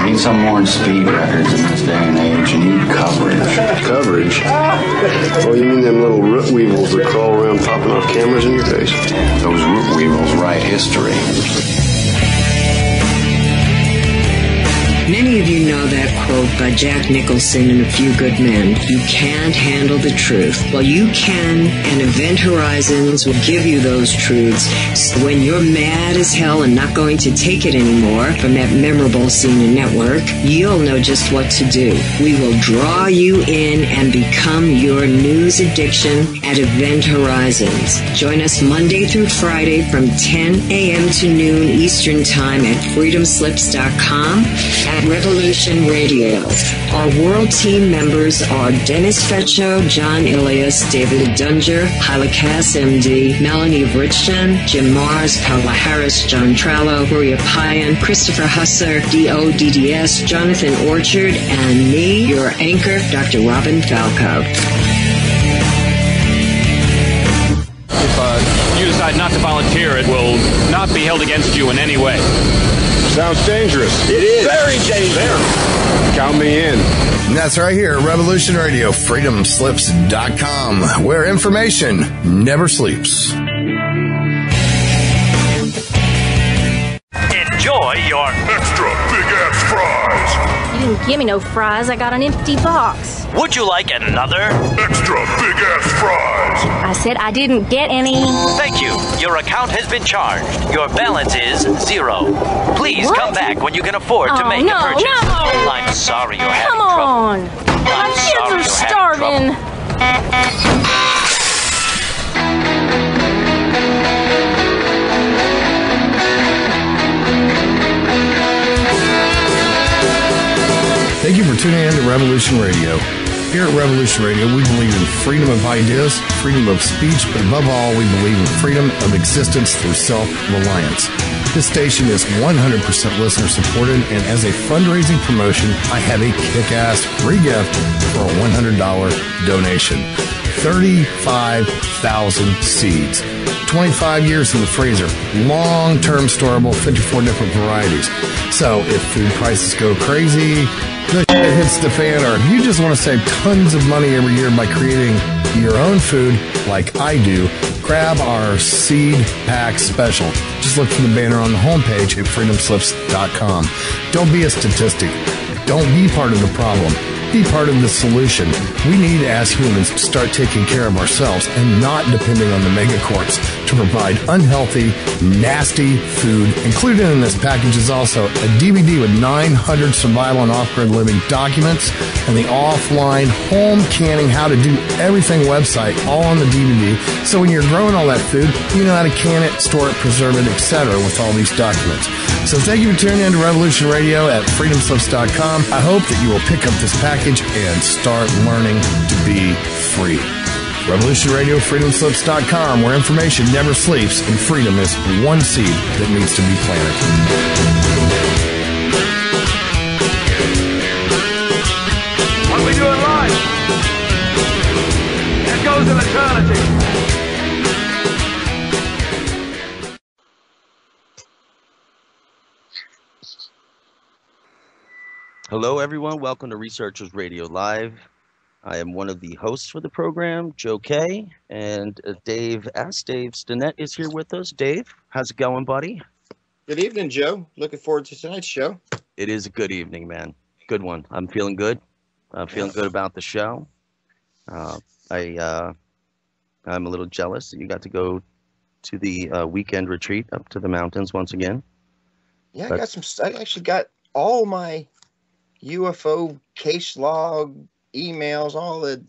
You need some more than speed records in this day and age. You need coverage. Coverage? Oh, you mean them little root weevils that crawl around popping off cameras in your face? Yeah, those root weevils write history. Many of you know that quote by Jack Nicholson in A Few Good Men. You can't handle the truth. Well, you can, and Event Horizons will give you those truths. So when you're mad as hell and not going to take it anymore from that memorable CNN network, you'll know just what to do. We will draw you in and become your news addiction at Event Horizons. Join us Monday through Friday from 10 a.m. to noon Eastern Time at freedomslips.com. At Revolution Radio. Our world team members are Dennis Fetcho, John Ilias, David Dunger, Hyla Cass, MD, Melanie Richton, Jim Mars, Paula Harris, John Trallo, Maria Payan, Christopher Husser, DODDS, Jonathan Orchard, and me, your anchor, Dr. Robin Falco. If you decide not to volunteer, it will not be held against you in any way. Sounds dangerous. It is. Very dangerous. Count me in. And that's right here at Revolution Radio, freedomslips.com, where information never sleeps. Enjoy your extra big-ass fries. You didn't give me no fries. I got an empty box. Would you like another? Extra big-ass fries. I said I didn't get any. Thank you. Your account has been charged. Your balance is 0. Please come back when you can afford to make a purchase. No. I'm sorry you're having Come trouble. on. My kids are starving. Thank you for tuning in to Revolution Radio. Here at Revolution Radio, we believe in freedom of ideas, freedom of speech, but above all, we believe in freedom of existence through self-reliance. This station is 100% listener-supported, and as a fundraising promotion, I have a kick-ass free gift for a $100 donation. 35,000 seeds. 25 years in the freezer. Long-term storable, 54 different varieties. So if food prices go crazy, the shit hits the fan, or if you just want to save tons of money every year by creating your own food like I do, grab our seed pack special. Just look for the banner on the homepage at freedomslips.com. Don't be a statistic. Don't be part of the problem. Be part of the solution. We need, as humans, to start taking care of ourselves and not depending on the megacorps to provide unhealthy, nasty food. Included in this package is also a DVD with 900 survival and off-grid living documents and the offline home canning how to do everything website all on the DVD. So when you're growing all that food, you know how to can it, store it, preserve it, etc. with all these documents. So thank you for tuning in to Revolution Radio at freedomslips.com. I hope that you will pick up this package and start learning to be free. Revolution Radio, freedomslips.com, where information never sleeps and freedom is one seed that needs to be planted. What we do in life, that goes in eternity. Hello, everyone. Welcome to Researchers Radio Live. I am one of the hosts for the program, Joe K, and Dave Stinnett is here with us. Dave, how's it going, buddy? Good evening, Joe. Looking forward to tonight's show. It is a good evening, man. Good one. I'm feeling good. I'm feeling good about the show. I'm a little jealous that you got to go to the weekend retreat up to the mountains once again. Yeah, I actually got all my UFO case log, emails, all the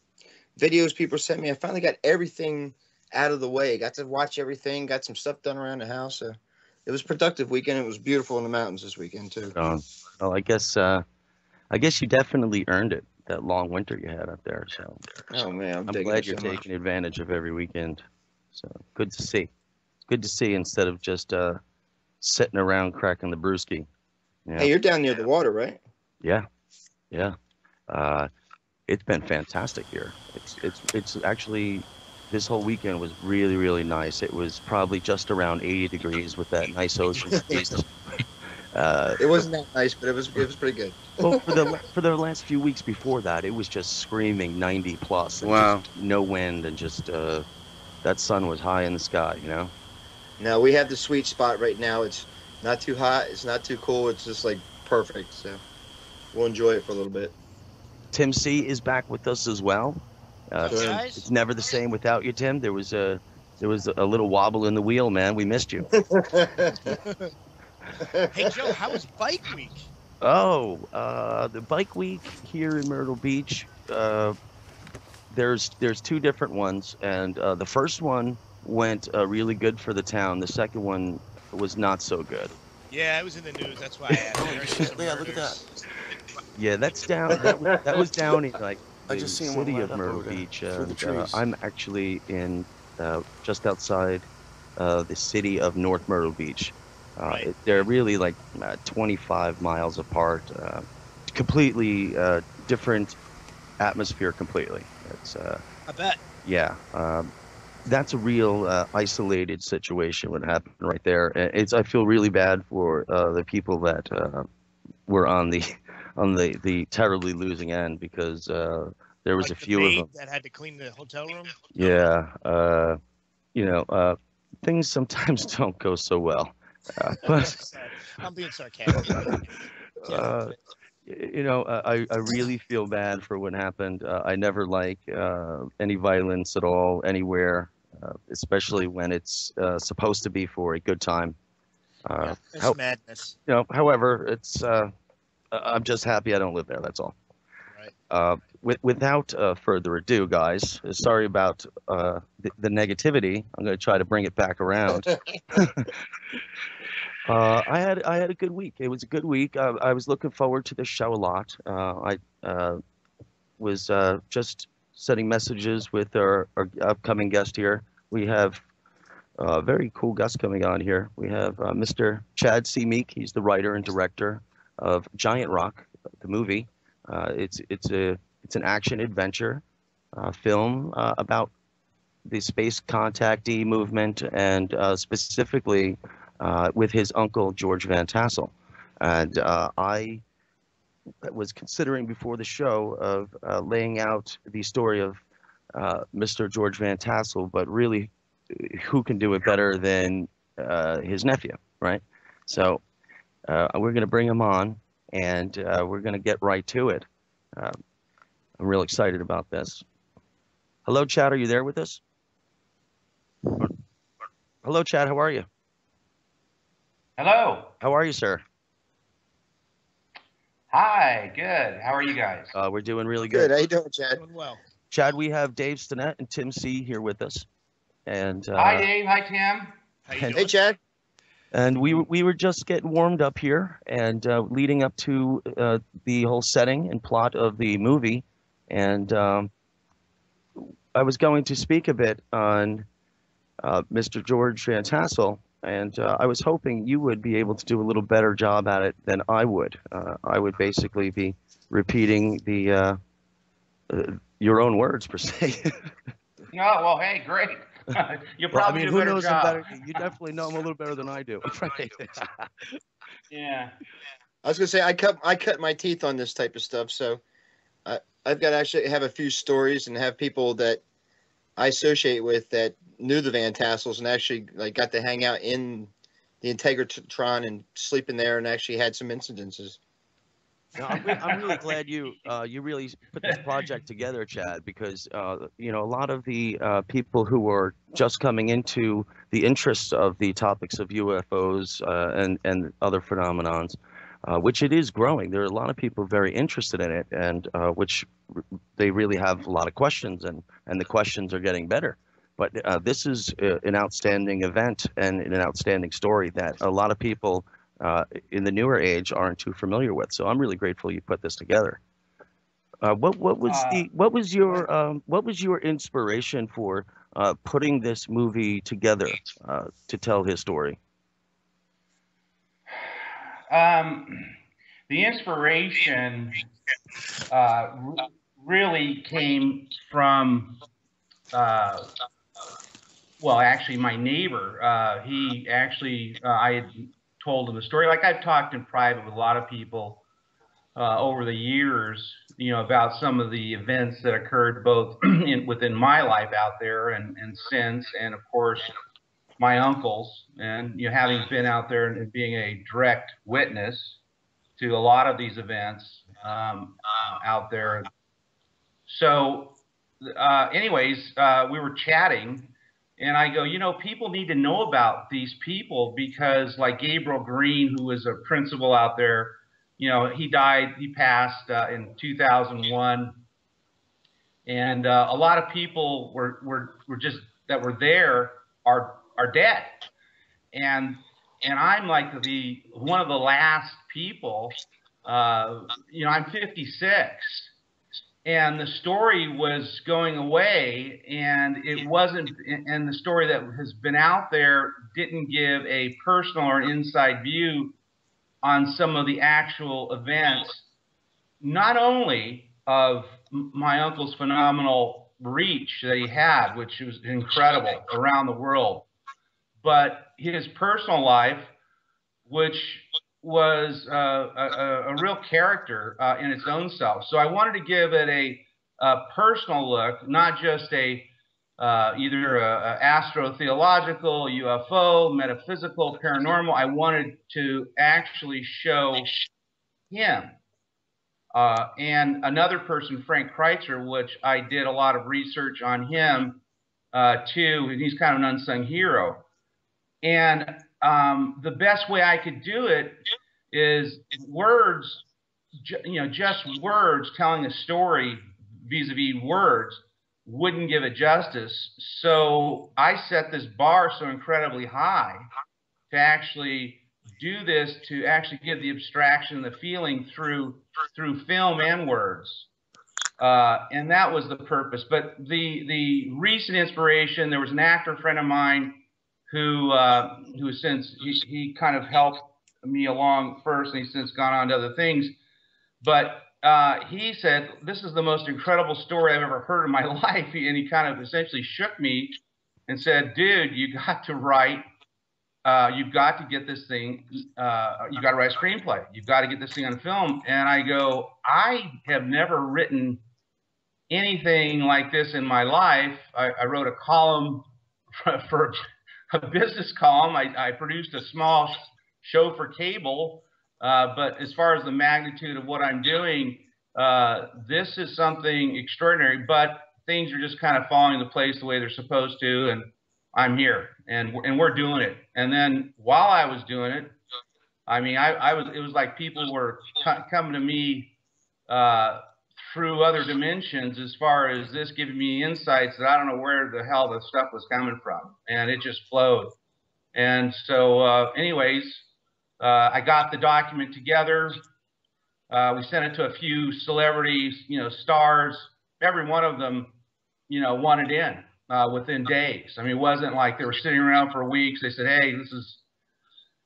videos people sent me. I finally got everything out of the way. Got to watch everything, got some stuff done around the house. So it was a productive weekend. It was beautiful in the mountains this weekend too. Well, I guess you definitely earned it, that long winter you had up there. So oh man, I'm glad you're taking advantage of every weekend. So good to see. Good to see instead of just sitting around cracking the brewski. Yeah. Hey, you're down near the water, right? Yeah. It's been fantastic here. It's actually, this whole weekend was really, really nice. It was probably just around 80 degrees with that nice ocean breeze. It wasn't that nice, but it was pretty good. Well, for the last few weeks before that, it was just screaming 90 plus. And Wow. just no wind, and just that sun was high in the sky. You know. Now we have the sweet spot right now. It's not too hot. It's not too cool. It's just like perfect. So we'll enjoy it for a little bit. Tim C is back with us as well. It's never the same without you, Tim. There was a little wobble in the wheel, man. We missed you. Hey Joe, how was Bike Week? Oh, the Bike Week here in Myrtle Beach. There's two different ones, and the first one went really good for the town. The second one was not so good. Yeah, it was in the news. That's why I asked. Yeah, look at that. Yeah, that's down. That was down in like I the just seen city one of right up Myrtle over there, Beach, through the and trees. I'm actually in just outside the city of North Myrtle Beach. Right. They're really like 25 miles apart. Completely different atmosphere. Completely. It's I bet. yeah. That's a real isolated situation. What happened right there? I feel really bad for the people that were on the terribly losing end, because there was Like a the few of maid them. that had to clean the hotel room. Yeah, things sometimes don't go so well. But I'm being sarcastic. I really feel bad for what happened. I never like any violence at all anywhere, especially when it's supposed to be for a good time. It's madness. However, it's I'm just happy I don't live there. That's all. Right. Without further ado, guys, sorry about the negativity. I'm going to try to bring it back around. I had a good week. It was a good week. I was looking forward to the show a lot. I was just sending messages with our upcoming guest here. We have a very cool guest coming on here. We have Mr. Chad C. Meek. He's the writer and director of Giant Rock, the movie. It's an action adventure film about the space contactee movement, and specifically with his uncle George Van Tassel. And I was considering before the show of laying out the story of Mr. George Van Tassel, but really, who can do it better than his nephew, right? So we're going to bring him on, and we're going to get right to it. I'm real excited about this. Hello, Chad. Are you there with us? Hello, Chad. How are you? Hello. How are you, sir? Hi. Good. How are you guys? We're doing really good. Good. How you doing, Chad? Doing well. Chad, we have Dave Stinnett and Tim C. here with us. And hi, Dave. Hi, Tim. How you doing? Hey, Chad. And we were just getting warmed up here, and leading up to the whole setting and plot of the movie. And I was going to speak a bit on Mr. George Van Tassel, and I was hoping you would be able to do a little better job at it than I would. I would basically be repeating your own words, per se. No, well, hey, great. You'll probably do a better job. Him better. You definitely know him a little better than I do. Right. Yeah. I was gonna say I cut my teeth on this type of stuff, so I've got to actually have a few stories and have people that I associate with that knew the Van Tassels and actually like got to hang out in the Integratron and sleep in there and actually had some incidences. No, I'm really glad you really put this project together, Chad, because a lot of the people who are just coming into the interests of the topics of UFOs and other phenomenons, which it is growing. There are a lot of people very interested in it, and which they really have a lot of questions, and the questions are getting better. But this is an outstanding event and an outstanding story that a lot of people in the newer age aren't too familiar with. So I'm really grateful you put this together. What was your inspiration for putting this movie together to tell his story? The inspiration really came from, well, actually, my neighbor. He actually, I had told them the story. Like I've talked in private with a lot of people over the years, you know, about some of the events that occurred both within my life out there and since, and of course my uncle's, and you know, having been out there and being a direct witness to a lot of these events out there. So anyways, we were chatting, and I go, you know, people need to know about these people because, like Gabriel Green, who was a principal out there, you know, he passed in 2001, and a lot of people were just that were there are dead, and I'm like one of the last people. You know, I'm 56. And the story was going away, and it wasn't, and the story that has been out there didn't give a personal or inside view on some of the actual events, not only of my uncle's phenomenal reach that he had, which was incredible around the world, but his personal life, which was a real character in its own self. So I wanted to give it a personal look, not just either a astrotheological, UFO, metaphysical, paranormal. I wanted to actually show him and another person, Frank Kreitzer, which I did a lot of research on him too, and he's kind of an unsung hero. And the best way I could do it is words, you know, just words telling a story vis-a-vis words wouldn't give it justice. So I set this bar so incredibly high to actually do this, to actually give the abstraction, the feeling through film and words. And that was the purpose. But the recent inspiration, there was an actor friend of mine who since he kind of helped me along first, and he's since gone on to other things. But he said, "This is the most incredible story I've ever heard in my life." And he kind of essentially shook me and said, "Dude, you got to write. You've got to get this thing. You got to write a screenplay. You've got to get this thing on film." And I go, "I have never written anything like this in my life." I wrote a column for a business column. I produced a small show for cable, but as far as the magnitude of what I'm doing, this is something extraordinary. But things are just kind of falling into place the way they're supposed to, and I'm here, and we're doing it. And then while I was doing it, I mean, it was like people were coming to me through other dimensions, as far as this giving me insights that I don't know where the hell the stuff was coming from, and it just flowed. And so anyways, I got the document together. We sent it to a few celebrities, you know, stars. Every one of them, you know, wanted in within days. I mean, it wasn't like they were sitting around for weeks. They said, "Hey,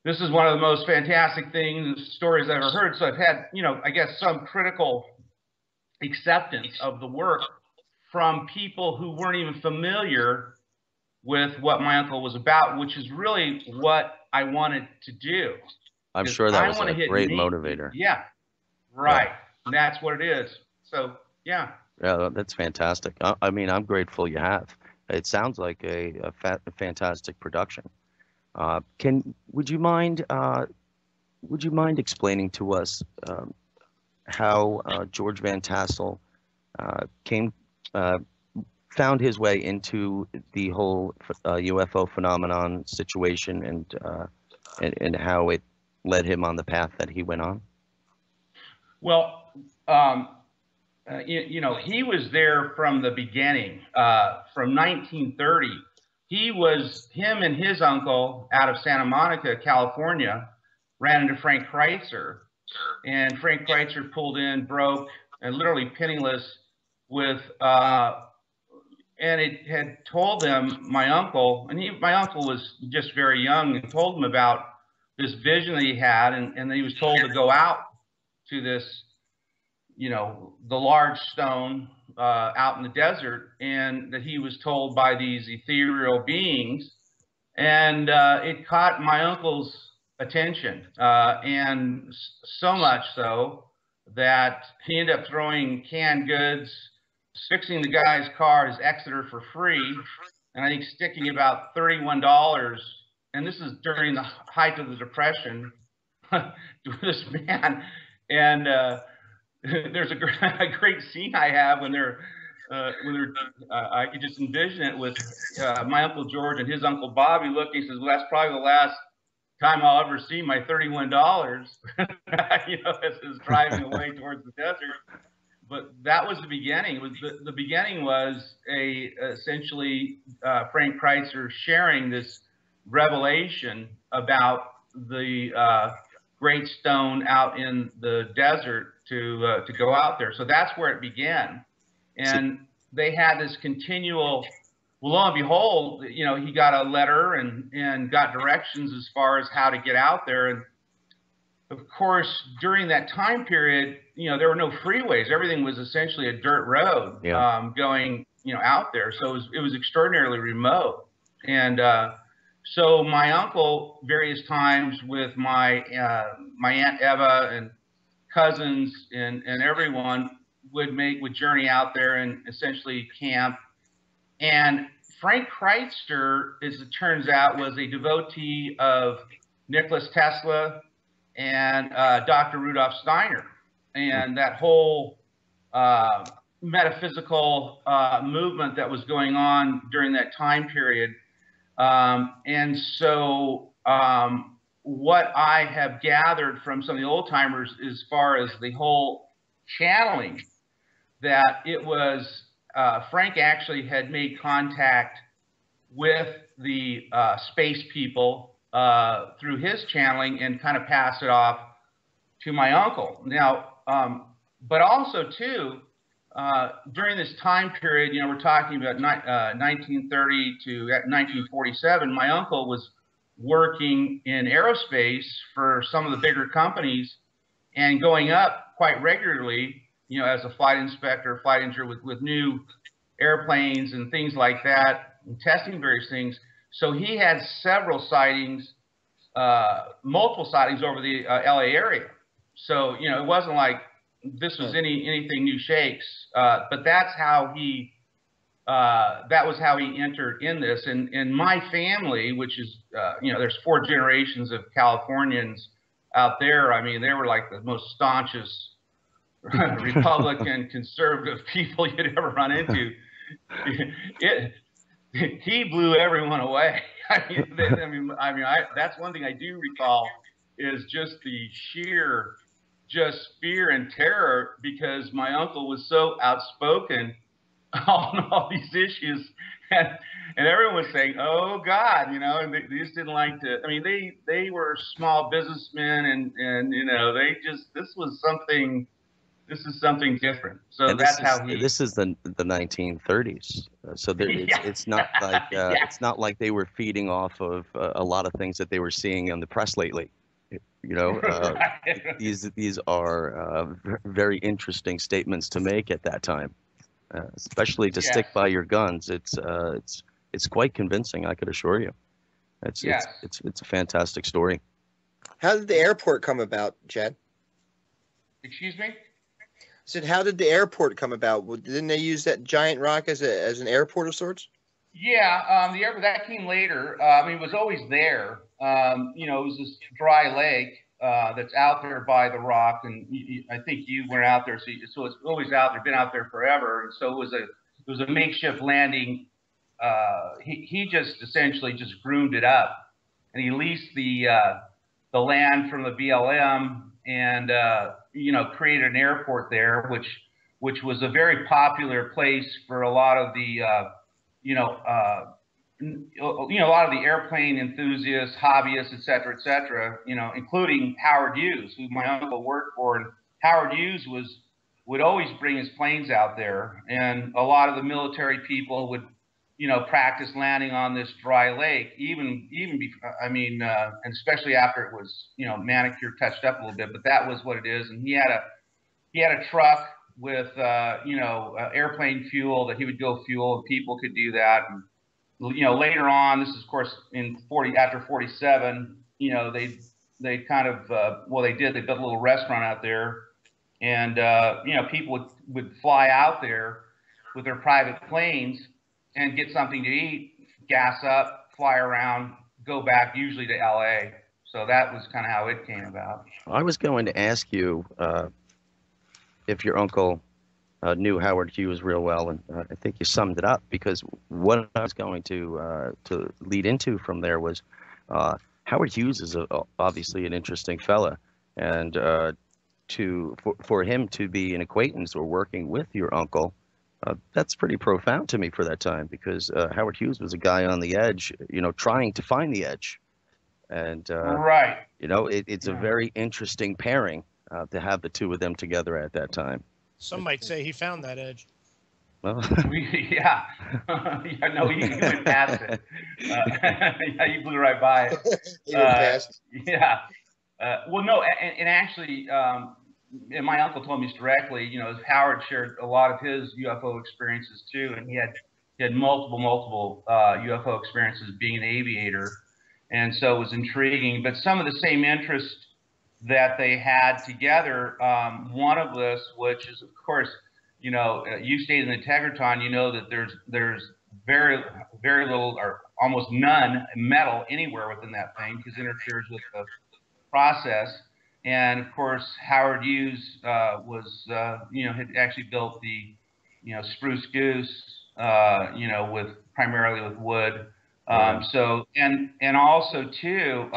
this is one of the most fantastic things, stories I've ever heard." So I've had, you know, I guess some critical acceptance of the work from people who weren't even familiar with what my uncle was about, which is really what I wanted to do. I'm sure that was a great motivator. Yeah, right. Yeah. And that's what it is. So, yeah. Yeah, that's fantastic. I mean, I'm grateful you have. It sounds like a fantastic production. Would you mind explaining to us how George Van Tassel found his way into the whole UFO phenomenon situation, and how it led him on the path that he went on? Well, you know, he was there from the beginning, from 1930. Him and his uncle out of Santa Monica, California, ran into Frank Kreitzer. And Frank Kreitzer pulled in broke and literally penniless with, and it had told them, my uncle was just very young, and told him about this vision that he had, and then he was told to go out to this, you know, the large stone out in the desert, and that he was told by these ethereal beings, and it caught my uncle's attention, and so much so that he ended up throwing canned goods, fixing the guy's car, his Exeter, for free, and I think sticking about $31. And this is during the height of the Depression. To this man, and there's a great scene I have when they're I could just envision it with my Uncle George and his Uncle Bobby looking. He says, "Well, that's probably the last time I'll ever see my $31." You know, as he's driving away towards the desert. But that was the beginning. It was the beginning was essentially Frank Kreitzer sharing this revelation about the great stone out in the desert to go out there. So that's where it began. And they had this continual, well, lo and behold, you know, he got a letter and got directions as far as how to get out there. And of course, during that time period, you know, there were no freeways. Everything was essentially a dirt road going, you know, out there. So it was extraordinarily remote. And so my uncle, various times with my Aunt Eva and cousins and everyone would journey out there and essentially camp. And Frank Kreitzer, as it turns out, was a devotee of Nikola Tesla and Dr. Rudolf Steiner, and that whole metaphysical movement that was going on during that time period. And so what I have gathered from some of the old timers as far as the whole channeling, that it was Frank actually had made contact with the space people through his channeling and kind of passed it off to my uncle. Now, but also too, during this time period, you know, we're talking about 1930 to 1947, my uncle was working in aerospace for some of the bigger companies and going up quite regularly, you know, as a flight inspector, flight engineer with new airplanes and things like that, and testing various things. So he had several sightings, multiple sightings over the LA area. So, you know, it wasn't like this was anything new shakes, but that's how he, that was how he entered in this. And my family, which is, you know, there's 4 generations of Californians out there. I mean, they were like the most staunchest Republican conservative people you'd ever run into. He blew everyone away. That's one thing I do recall is just the sheer fear and terror, because my uncle was so outspoken on all these issues, and everyone was saying, "Oh God," you know, and they just didn't like to. I mean, they were small businessmen, and you know, this is something different. So and that's how he. This is the 1930s. So it's not like it's not like they were feeding off of a lot of things that they were seeing on the press lately. You know, these are very interesting statements to make at that time, especially to stick by your guns. It's quite convincing, I could assure you. It's a fantastic story. How did the airport come about, Chad? Excuse me? I said, how did the airport come about? Didn't they use that giant rock as an airport of sorts? Yeah, the airport that came later. I mean, it was always there. You know, it was this dry lake that's out there by the rock, and I think you went out there, so it's always out there, been out there forever. And so it was a makeshift landing. He just essentially just groomed it up, and he leased the land from the BLM, and you know, created an airport there, which was a very popular place for a lot of the a lot of the airplane enthusiasts, hobbyists, et cetera, you know, including Howard Hughes, who my uncle worked for. And Howard Hughes would always bring his planes out there, and a lot of the military people would, you know, practice landing on this dry lake, even before, I mean, and especially after it was, you know, manicured, touched up a little bit. But that was what it is. And he had a truck with airplane fuel that he would go fuel, and people could do that. And you know, later on, this is of course after 47, you know, they they kind of they built a little restaurant out there, and people would fly out there with their private planes and get something to eat, gas up, fly around, go back, usually to LA. So that was kind of how it came about. I was going to ask you if your uncle knew Howard Hughes real well, and I think you summed it up, because what I was going to lead into from there was Howard Hughes is obviously an interesting fella, and for him to be an acquaintance or working with your uncle, that's pretty profound to me for that time, because Howard Hughes was a guy on the edge, trying to find the edge. And, right. It's a very interesting pairing to have the two of them together at that time. Some might say he found that edge. Well, yeah. No, he went past it. Yeah, you blew right by it. He went past. Yeah. Well, no, and actually, and my uncle told me this directly, Howard shared a lot of his UFO experiences too, and he had multiple UFO experiences being an aviator, and so it was intriguing. But some of the same interests that they had together, one of this, which is, of course, you stayed in the Integratron, you know that there's very little or almost none metal anywhere within that thing, because it interferes with the process. And of course, Howard Hughes had actually built the Spruce Goose, primarily with wood. So and also too,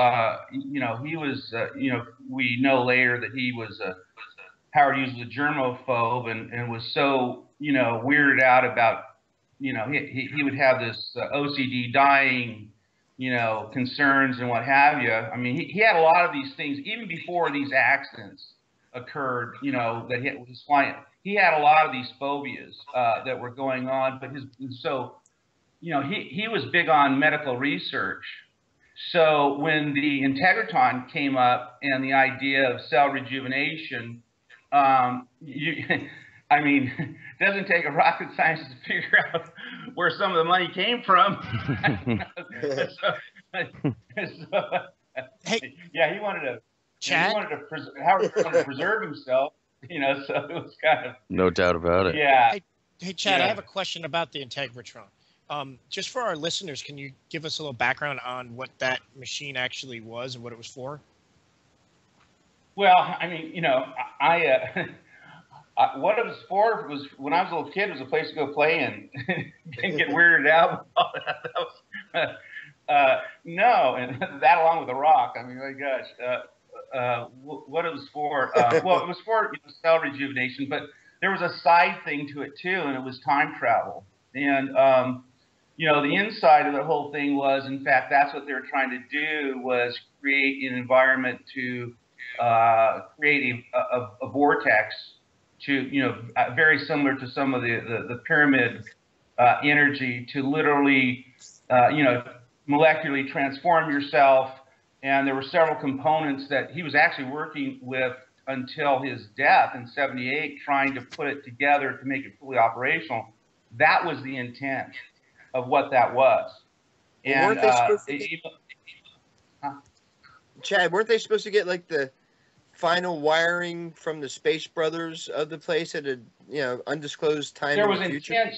he was we know later that he was Howard Hughes was a germaphobe and was so weirded out about he would have this OCD dying concerns and what have you. I mean, he had a lot of these things even before these accidents occurred. That he was flying. He had a lot of these phobias that were going on, but he was big on medical research. So when the Integratron came up and the idea of cell rejuvenation, it doesn't take a rocket scientist to figure out where some of the money came from. He wanted to. Chad? Howard wanted to preserve himself. So it was kind of. No doubt about it. Yeah. Hey, Chad, I have a question about the Integratron. Just for our listeners, can you give us a little background on what that machine actually was and what it was for? Well, what it was for was, when I was a little kid, it was a place to go play and didn't get weirded out with all that. No, and that along with the rock. My gosh. What it was for? Well, it was for cell rejuvenation, but there was a side thing to it too, and it was time travel. And the inside of the whole thing was, in fact, that's what they were trying to do, was create an environment to create a vortex to, very similar to some of the pyramid energy, to literally, molecularly transform yourself. And there were several components that he was actually working with until his death in '78, trying to put it together to make it fully operational. That was the intent of what that was. And weren't they supposed to get, Chad, weren't they supposed to get like the final wiring from the Space Brothers of the place at a undisclosed time in the future?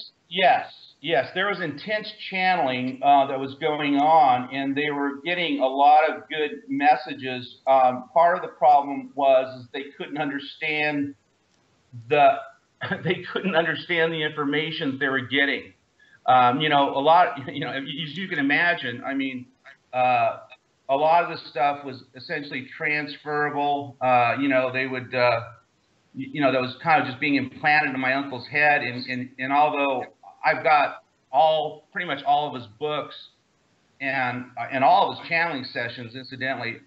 Yes, there was intense channeling that was going on, and they were getting a lot of good messages. Part of the problem was they couldn't understand the information they were getting. A lot, as you can imagine, a lot of this stuff was essentially transferable. They would, that was kind of just being implanted in my uncle's head. And although I've got pretty much all of his books and all of his channeling sessions, incidentally,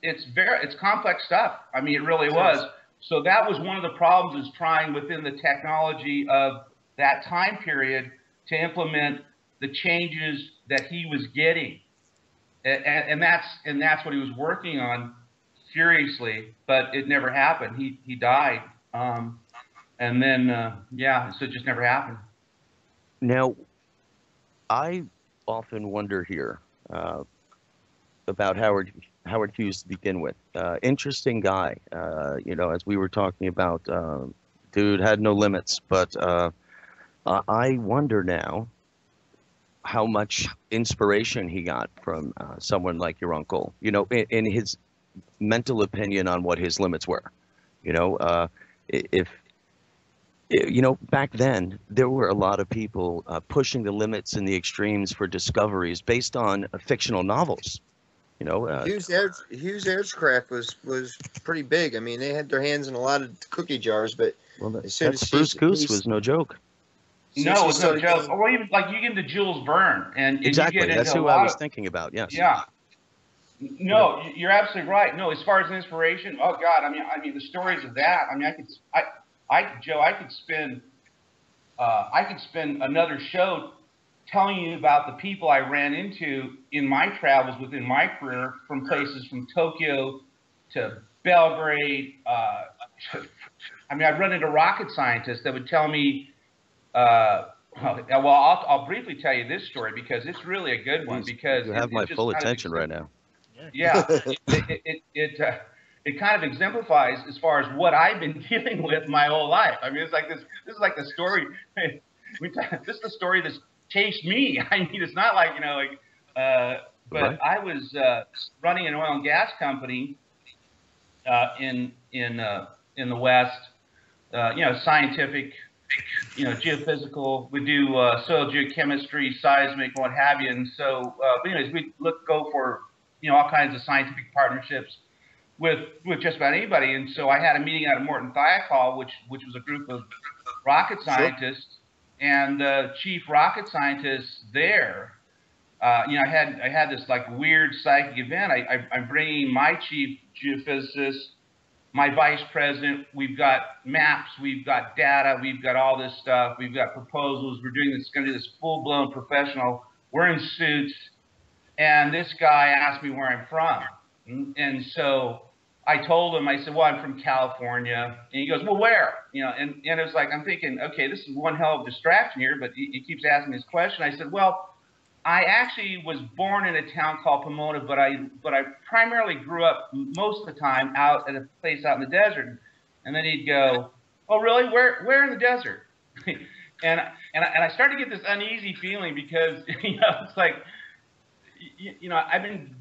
it's complex stuff. It really was. So that was one of the problems, is trying within the technology of that time period to implement the changes that he was getting. And that's what he was working on furiously, but it never happened. He died. And then, so it just never happened. Now, I often wonder here, about Howard Hughes to begin with. Interesting guy. As we were talking about, dude had no limits. But I wonder now how much inspiration he got from someone like your uncle. In his mental opinion on what his limits were. Back then, there were a lot of people pushing the limits and the extremes for discoveries based on fictional novels. Hughes Aircraft was pretty big. I mean, they had their hands in a lot of cookie jars, but as soon as Spruce Goose was no joke. No, it's no joke. Or even like you get into Jules Verne, and exactly, you get that's into who I was thinking about. Yes. Yeah. No, you're absolutely right. No, as far as inspiration, oh God, I mean, the stories of that. I mean, Joe, I could spend another show telling you about the people I ran into in my travels within my career, from places from Tokyo to Belgrade. I'd run into rocket scientists that would tell me. I'll briefly tell you this story because it's really a good one. Because you have my full attention right now. Yeah, it kind of exemplifies as far as what I've been dealing with my whole life. I mean, it's like this. This is like the story. This is the story that's chased me. I mean, it's not like but right. I was running an oil and gas company in the West. Scientific, geophysical. We do soil geochemistry, seismic, what have you. And so, but anyways, we go for all kinds of scientific partnerships with just about anybody. And so I had a meeting out of Morton Thiokol, which was a group of rocket scientists, and the chief rocket scientist there. I had this like weird psychic event. I'm bringing my chief geophysicist, my vice president. We've got maps, we've got data, we've got all this stuff, we've got proposals. We're doing this, going to do this full-blown professional. We're in suits, and this guy asked me where I'm from, and so I told him. I said, "Well, I'm from California," and he goes, "Well, where?" And it was like, I'm thinking, okay, this is one hell of a distraction here, but he keeps asking this question. I said, "Well, I actually was born in a town called Pomona, but I primarily grew up most of the time out at a place out in the desert." And then he'd go, "Oh, really? Where in the desert?" and I started to get this uneasy feeling because it's like, I've been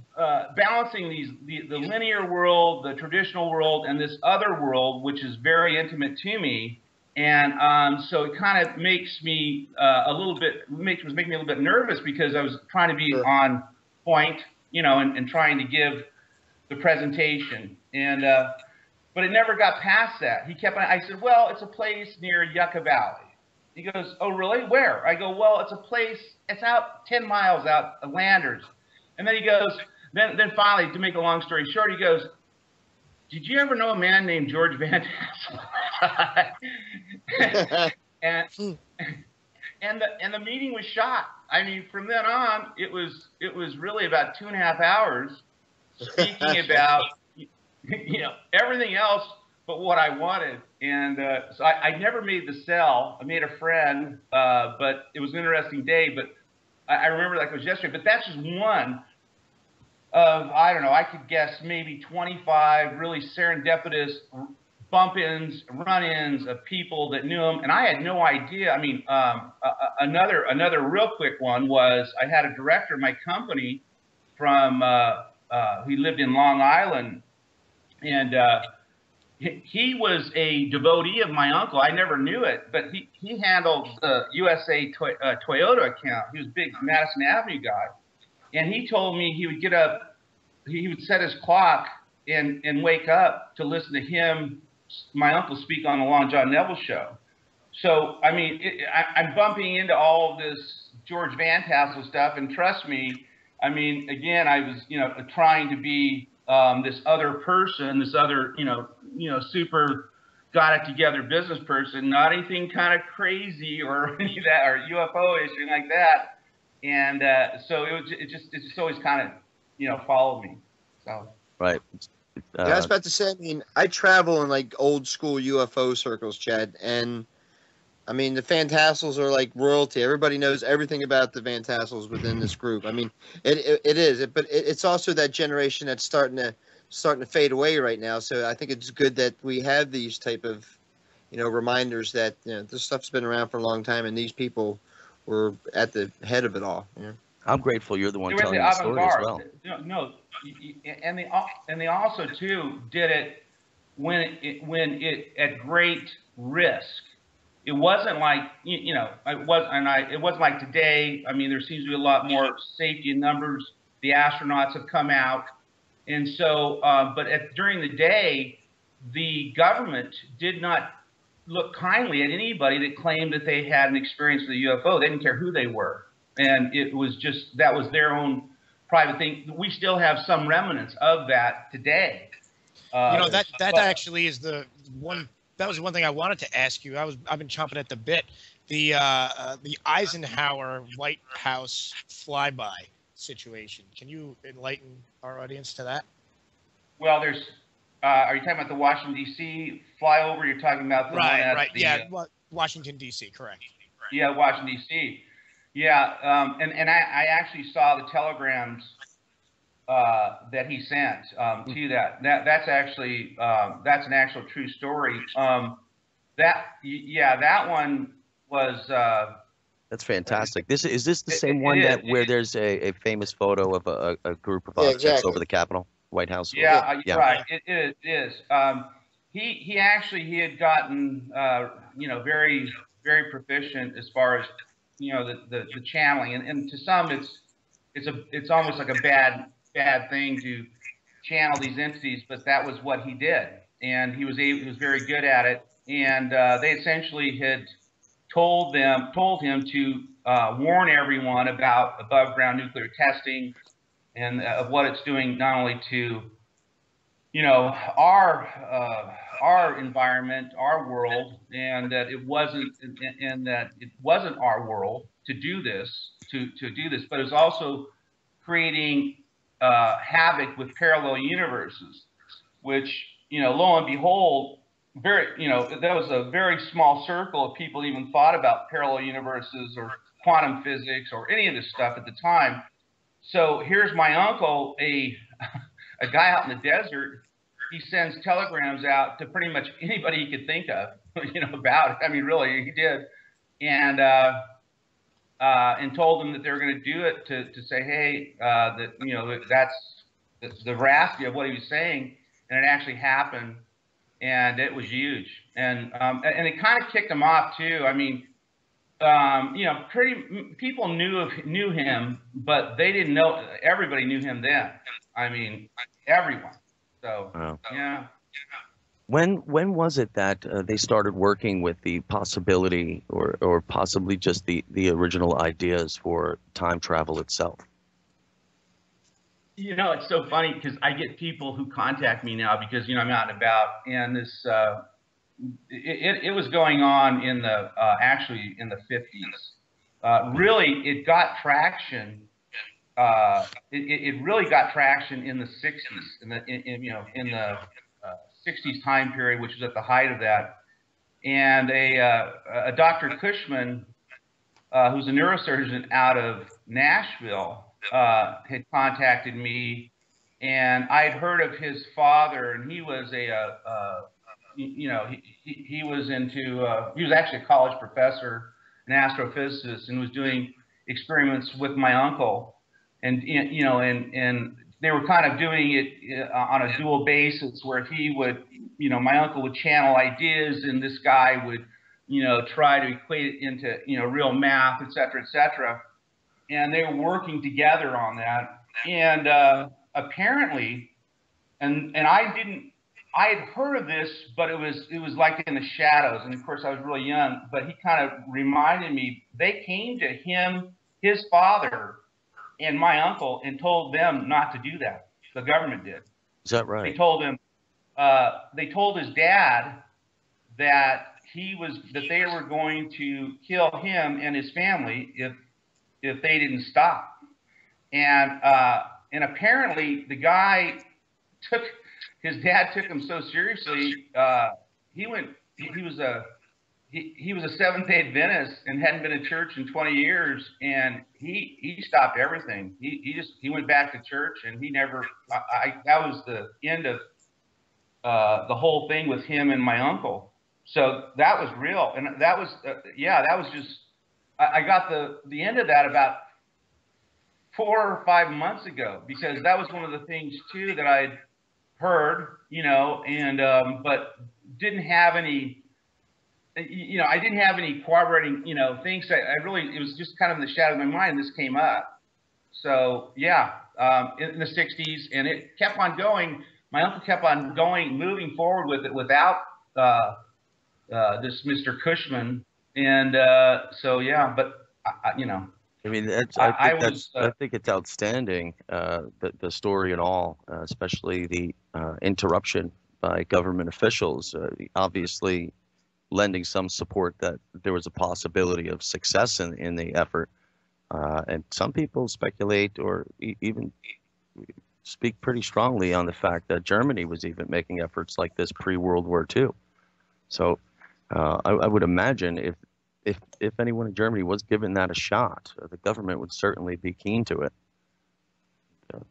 balancing the linear world, the traditional world, and this other world, which is very intimate to me. And so it kind of makes me makes me a little bit nervous because I was trying to be on point, and trying to give the presentation. And but it never got past that. He kept on. I said, "Well, it's a place near Yucca Valley." He goes, "Oh, really? Where?" I go, "Well, it's a place. It's out 10 miles out of Landers." And then he goes, then finally, to make a long story short, he goes, "Did you ever know a man named George Van Tassel?" and the meeting was shot. I mean, from then on, it was really about 2.5 hours speaking about everything else but what I wanted. And so I never made the sell. I made a friend, but it was an interesting day. But I remember like it was yesterday. But that's just one of, I don't know, I could guess maybe 25 really serendipitous bump-ins, run-ins of people that knew him, and I had no idea. I mean, another real quick one was I had a director of my company from he lived in Long Island, and he was a devotee of my uncle. I never knew it, but he handled the USA Toyota account. He was a big Madison Avenue guy, and he told me he would get up, he would set his clock and wake up to listen to him, my uncle, speak on the Long John Neville show. So, I mean, I'm bumping into all of this George Van Tassel stuff, and trust me, I mean, again, I was, trying to be this other person, this other, super got it together business person, not anything kind of crazy or any of that, or UFO issue like that. And so it just always kind of, followed me. So. Right. Yeah, I was about to say, I mean, I travel in like old school UFO circles, Chad, and I mean, the Van Tassels are like royalty. Everybody knows everything about the Van Tassels within this group. I mean, it is, but it's also that generation that's starting to fade away right now. So I think it's good that we have these type of, reminders that this stuff's been around for a long time, and these people were at the head of it all. I'm grateful you're the one They were telling the the story as avant-garde. well. No, and they also too did it when it at great risk. It wasn't like it wasn't like today. I mean, there seems to be a lot more safety in numbers. The astronauts have come out, and so but during the day, the government did not look kindly at anybody that claimed that they had an experience with a UFO. They didn't care who they were, and it was just that was their own private thing. We still have some remnants of that today. That actually is the one. That was one thing I wanted to ask you. I've been chomping at the bit. The Eisenhower White House flyby situation. Can you enlighten our audience to that? Well, there's. Are you talking about the Washington D.C. flyover? You're talking about the right. Washington D.C. Correct. Yeah, Washington D.C. Yeah, and I actually saw the telegrams that he sent to that. That's actually that's an actual true story. That one was. That's fantastic. Is this the same one where there's a famous photo of a group of objects over the Capitol, White House? Yeah. Right. It is. He had gotten very very proficient as far as the channeling, and to some it's almost like a bad thing to channel these entities, but that was what he did, and he was very good at it. And they essentially had told him to warn everyone about above ground nuclear testing and of what it's doing not only to our environment, our world, and that it wasn't our world to do this, but it's also creating havoc with parallel universes, which lo and behold, that was a very small circle of people even thought about parallel universes or quantum physics or any of this stuff at the time. So here's my uncle, a guy out in the desert. He sends telegrams out to pretty much anybody he could think of, about it. I mean, really, he did, and told them that they were going to do it to say, hey, that's the veracity of what he was saying, and it actually happened, and it was huge, and it kind of kicked him off too. I mean, people knew him, but they didn't know. Everybody knew him then. I mean, everyone. So yeah. When was it that they started working with the possibility or possibly just the original ideas for time travel itself? It's so funny because I get people who contact me now because I'm out and about, and this it was going on in the actually in the 50s. Really, it got traction. It really got traction in the 60s, in the 60s time period, which was at the height of that. And a Dr. Cushman, who's a neurosurgeon out of Nashville, had contacted me, and I'd heard of his father, and he was he was actually a college professor, an astrophysicist, and was doing experiments with my uncle. And and they were kind of doing it on a dual basis, where he would, my uncle would channel ideas, and this guy would, try to equate it into, real math, et cetera, et cetera. And they were working together on that. And apparently, and I had heard of this, but it was like in the shadows. And of course, I was really young. But he kind of reminded me. They came to him, his father, and my uncle, and told them not to do that. The government did. Is that right? They told him. They told his dad that they were going to kill him and his family if they didn't stop. And apparently the guy his dad took him so seriously. He was he was a Seventh-day Adventist and hadn't been in church in 20 years, and he stopped everything. He went back to church, and he never. That was the end of the whole thing with him and my uncle. So that was real, and that was that was just. I got the end of that about 4 or 5 months ago, because that was one of the things too that I'd heard, and but didn't have any. I didn't have any corroborating, things. It was just kind of in the shadow of my mind. This came up. So yeah, in the 60s, and it kept on going. My uncle kept on moving forward with it without this Mr. Cushman. And so, yeah, but, I mean, I think it's outstanding, the story and all, especially the interruption by government officials, obviously lending some support that there was a possibility of success in the effort. And some people speculate or even speak pretty strongly on the fact that Germany was even making efforts like this pre-World War II. So I would imagine if anyone in Germany was given that a shot, the government would certainly be keen to it.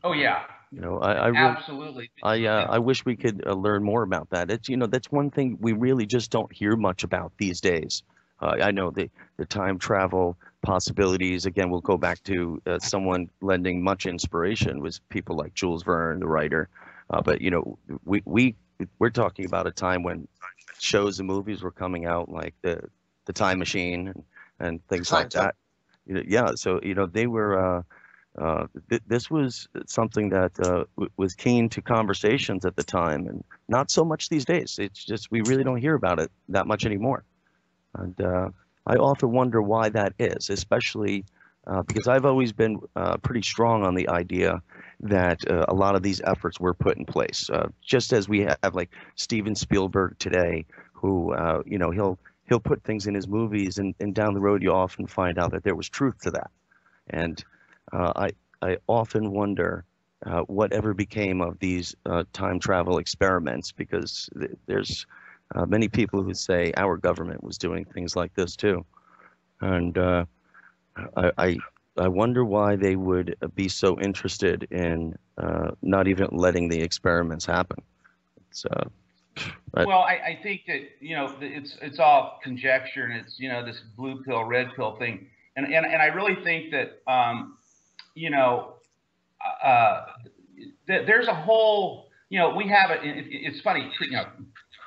Oh yeah. Absolutely. I wish we could learn more about that. It's that's one thing we really just don't hear much about these days. I know the time travel possibilities. Again, we'll go back to someone lending much inspiration was people like Jules Verne, the writer. But we're talking about a time when shows and movies were coming out, like the Time Machine and things like that. Yeah. So they were. This was something that was keen to conversations at the time, and not so much these days. It's just we really don't hear about it that much anymore. And I often wonder why that is, especially because I've always been pretty strong on the idea that a lot of these efforts were put in place. Just as we have like Steven Spielberg today, who he'll put things in his movies, and down the road you often find out that there was truth to that. And I often wonder whatever became of these time travel experiments, because there's many people who say our government was doing things like this too. And I wonder why they would be so interested in not even letting the experiments happen. Well, I think that it's all conjecture, and it's this blue pill, red pill thing, and I really think that there's a whole we have it. It's funny,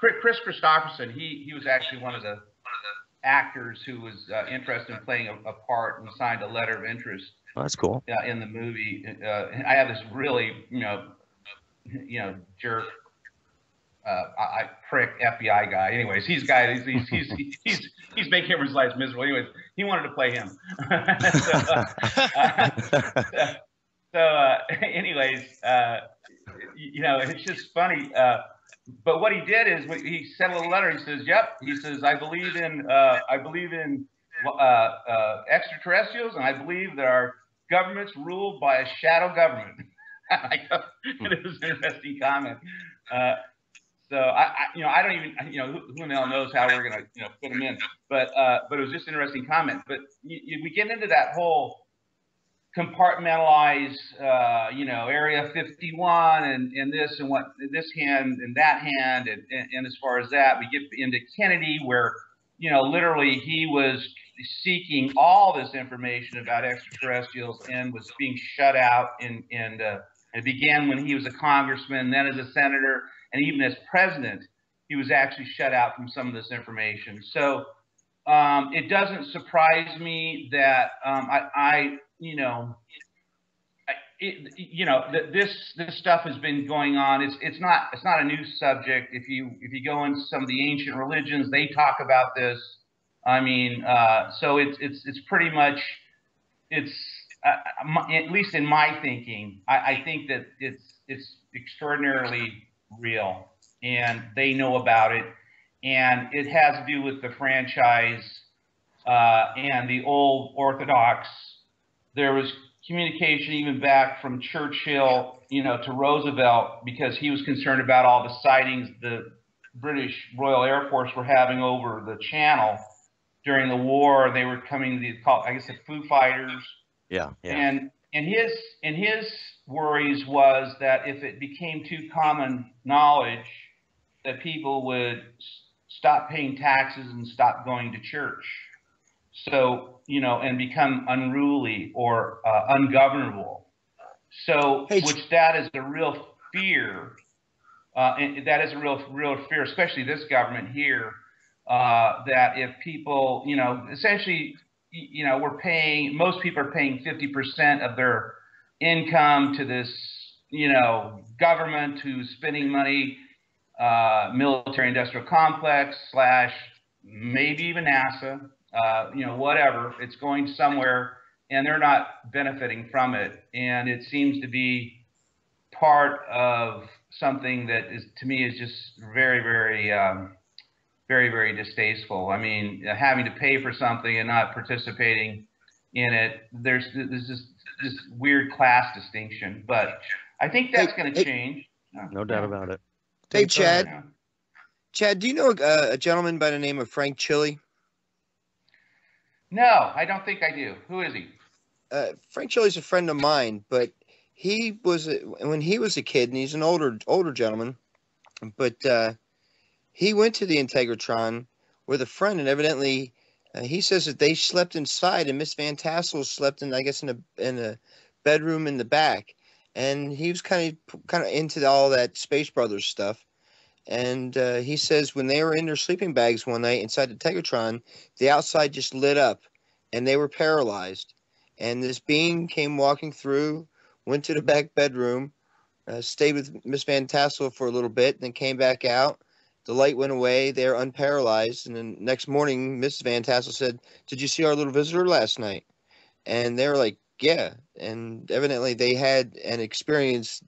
Chris Christopherson. He was actually one of the actors who was interested in playing a part and signed a letter of interest. Oh, that's cool. In the movie, I have this really jerk. Prick FBI guy. Anyways, he's making everyone's lives miserable. Anyways, he wanted to play him. Anyways, it's just funny. But what he did is he sent a little letter. He says, "Yep." He says, "I believe in extraterrestrials, and I believe that our government's ruled by a shadow government." It was an interesting comment. So I don't even who the hell knows how we're gonna put them in, but it was just an interesting comment. But we get into that whole compartmentalized Area 51 and this and what this hand and that hand and as far as that, we get into Kennedy, where literally he was seeking all this information about extraterrestrials and was being shut out, and it began when he was a congressman, then as a senator. And even as president, he was actually shut out from some of this information. So it doesn't surprise me that this stuff has been going on. It's not a new subject. If you go into some of the ancient religions, they talk about this. I mean, so it's pretty much at least in my thinking, I think that it's extraordinarily real, and they know about it, and it has to do with the franchise and the old Orthodox. There was communication even back from Churchill, to Roosevelt, because he was concerned about all the sightings, British Royal Air Force were having over the Channel during the war. They were coming to call, I guess, the Foo Fighters. Yeah. And his worries was that if it became too common knowledge, that people would stop paying taxes and stop going to church. So, and become unruly or ungovernable. So, which that is a real fear. And that is a real fear, especially this government here, that if people, essentially, most people are paying 50% of their income to this, government who's spending money, military industrial complex / maybe even NASA, whatever. It's going somewhere, and they're not benefiting from it. And it seems to be part of something that is, to me, is just very, very, very, very distasteful. I mean, having to pay for something and not participating in it, there's this weird class distinction. But I think that's going to change. No doubt about it. Hey, Chad. Chad, do you know a gentleman by the name of Frank Chili? No, I don't think I do. Who is he? Frank Chili's a friend of mine, but he was when he was a kid, and he's an older gentleman, but he went to the Integratron with a friend, and evidently he says that they slept inside, and Miss Van Tassel slept in, I guess, in a bedroom in the back, and he was kind of into all that Space Brothers stuff. And he says when they were in their sleeping bags one night inside the Integratron, the outside just lit up, and they were paralyzed. And this being came walking through, went to the back bedroom, stayed with Miss Van Tassel for a little bit, then came back out. The light went away. They're unparalyzed. And then next morning, Mrs. Van Tassel said, "Did you see our little visitor last night?" And they were like, "Yeah." And evidently they had an experience,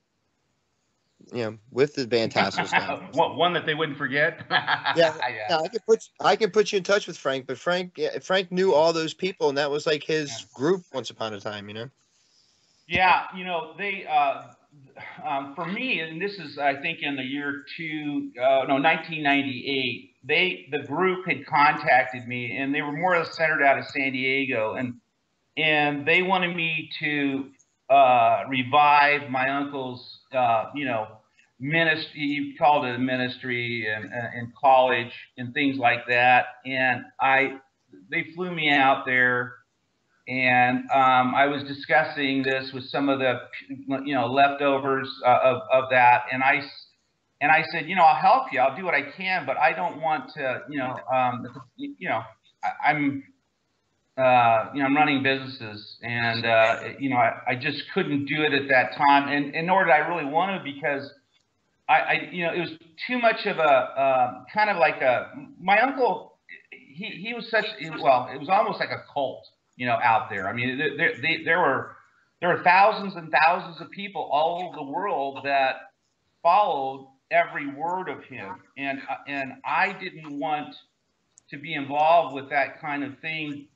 with the Van Tassels. One that they wouldn't forget. Yeah. I can put you in touch with Frank, but Frank knew all those people, and that was like his group once upon a time, Yeah, they for me, and this is, I think, in the year 1998. The group had contacted me, and they were more or less centered out of San Diego, and they wanted me to revive my uncle's, ministry. You called it a ministry, and college and things like that. And they flew me out there. And I was discussing this with some of the, leftovers of that, and I said, I'll help you. I'll do what I can, but I don't want to, I'm running businesses, and I just couldn't do it at that time, and nor did I really want to, because it was too much of a kind of like my uncle. He was it was almost like a cult. Out there. I mean, there were thousands and thousands of people all over the world that followed every word of him, and I didn't want to be involved with that kind of thing.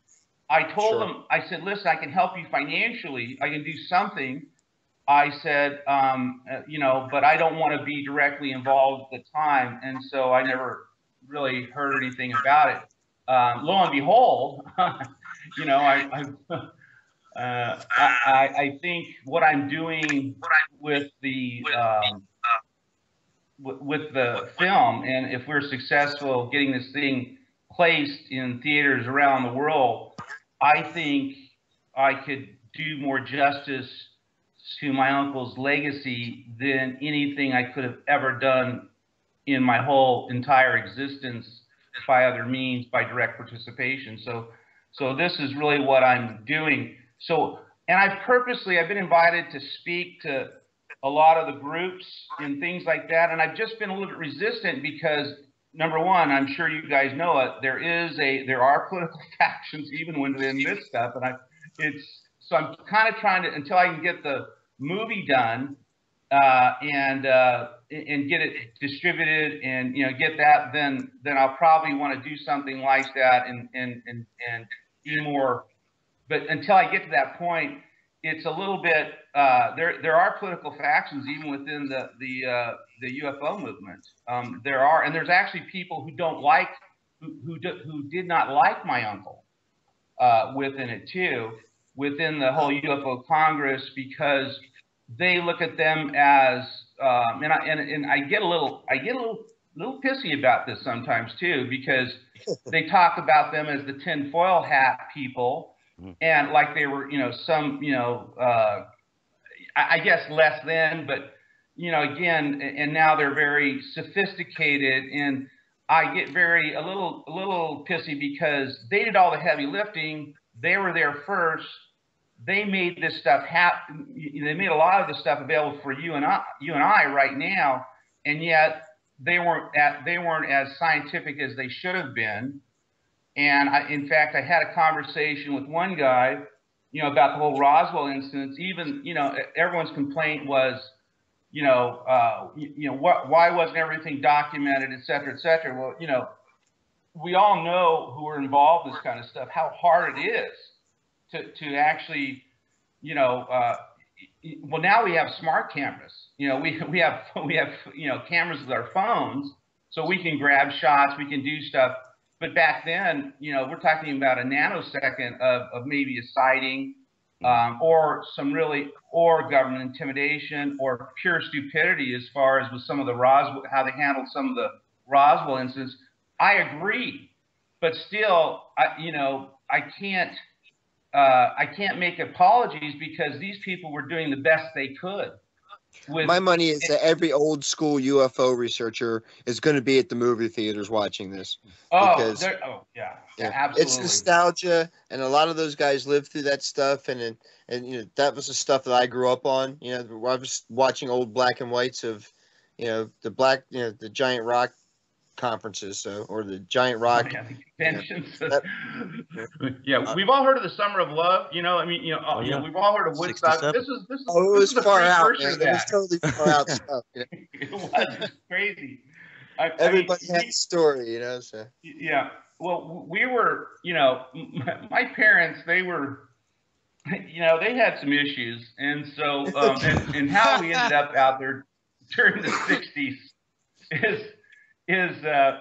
I told them, I said, "Listen, I can help you financially. I can do something." I said, but I don't want to be directly involved at the time, and so I never really heard anything about it. Lo and behold. I think what I'm doing with the film, and if we're successful getting this thing placed in theaters around the world, I think I could do more justice to my uncle's legacy than anything I could have ever done in my whole entire existence by other means, by direct participation. So this is really what I'm doing. So, and I've been invited to speak to a lot of the groups and things like that. And I've just been a little bit resistant because, number one, I'm sure you guys know it, there are political factions even within this stuff. And so I'm kind of trying to, until I can get the movie done, and get it distributed and get that, then I'll probably want to do something like that and be more. But until I get to that point, it's a little bit there are political factions even within the UFO movement. There's actually people who don't like, who did not like my uncle within it too, within the whole UFO Congress, because they look at them as, and I get a little pissy about this sometimes too, because they talk about them as the tinfoil hat people, and like they were, I guess less than, but again, and now they're very sophisticated, and I get a little pissy because they did all the heavy lifting. They were there first. They made this stuff happen. They made a lot of the stuff available for you and I right now, and yet they weren't as scientific as they should have been. And in fact, I had a conversation with one guy, about the whole Roswell incident. Even, everyone's complaint was, why wasn't everything documented, et cetera, et cetera. Well, we all know who are involved in this kind of stuff, how hard it is to actually, well, now we have smart cameras. We have cameras with our phones, so we can grab shots, we can do stuff. But back then, we're talking about a nanosecond of maybe a sighting, or government intimidation, or pure stupidity as far as with some of the Roswell, how they handled some of the Roswell incidents. I agree, but still, I can't make apologies because these people were doing the best they could. My money is that every old school UFO researcher is going to be at the movie theaters watching this. Yeah, absolutely. It's nostalgia, and a lot of those guys lived through that stuff, and that was the stuff that I grew up on. I was watching old black and whites of, the giant rock conferences, or the giant rock conventions. We've all heard of the Summer of Love. We've all heard of Woodstock. This was the far out. Man. It was totally far out stuff. It was crazy. Everybody had a story, So yeah. Well, we were, my parents, they were, they had some issues, and so and how we ended up out there during the '60s is Dad,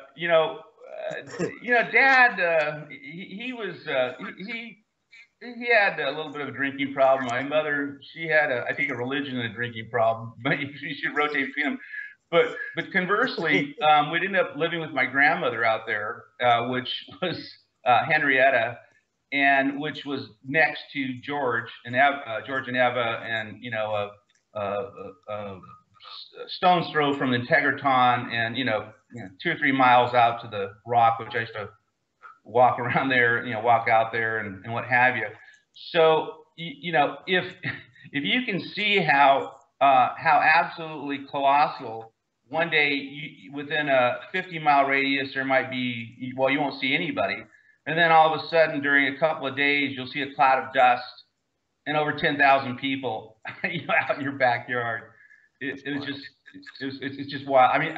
he had a little bit of a drinking problem. My mother, she had I think a religion and a drinking problem, but she should rotate between them. But conversely, we'd end up living with my grandmother out there, which was Henrietta, and which was next to George and Eva, and stone's throw from Integratron, and 2 or 3 miles out to the Rock, which I used to walk around there, walk out there and what have you. So if you can see how absolutely colossal, one day within a 50-mile radius there might be, you won't see anybody, and then all of a sudden during a couple of days you'll see a cloud of dust and over 10,000 people out in your backyard. It's just wild. I mean,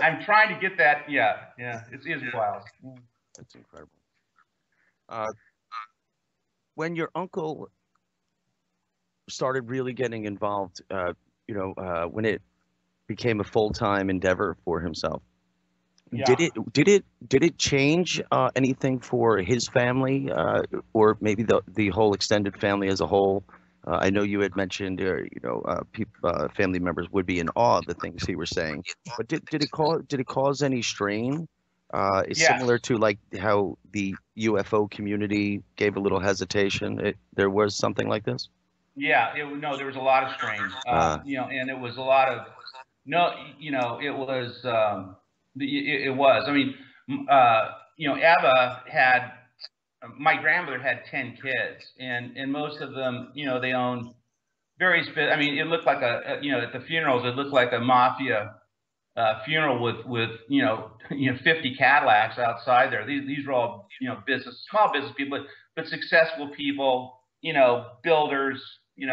I'm trying to get that. Yeah, it is wild. That's incredible. When your uncle started really getting involved, when it became a full-time endeavor for himself, did it change anything for his family, or maybe the whole extended family as a whole? I know you had mentioned, family members would be in awe of the things he was saying, but did it cause any strain? Similar to like how the UFO community gave a little hesitation. There was something like this. Yeah, there was a lot of strain. And it was a lot of it was. I mean, Eva had. My grandmother had 10 kids, and most of them, they owned various. I mean, it looked like at the funerals, it looked like a mafia funeral with 50 Cadillacs outside there. These were all small business people, but successful people, builders, and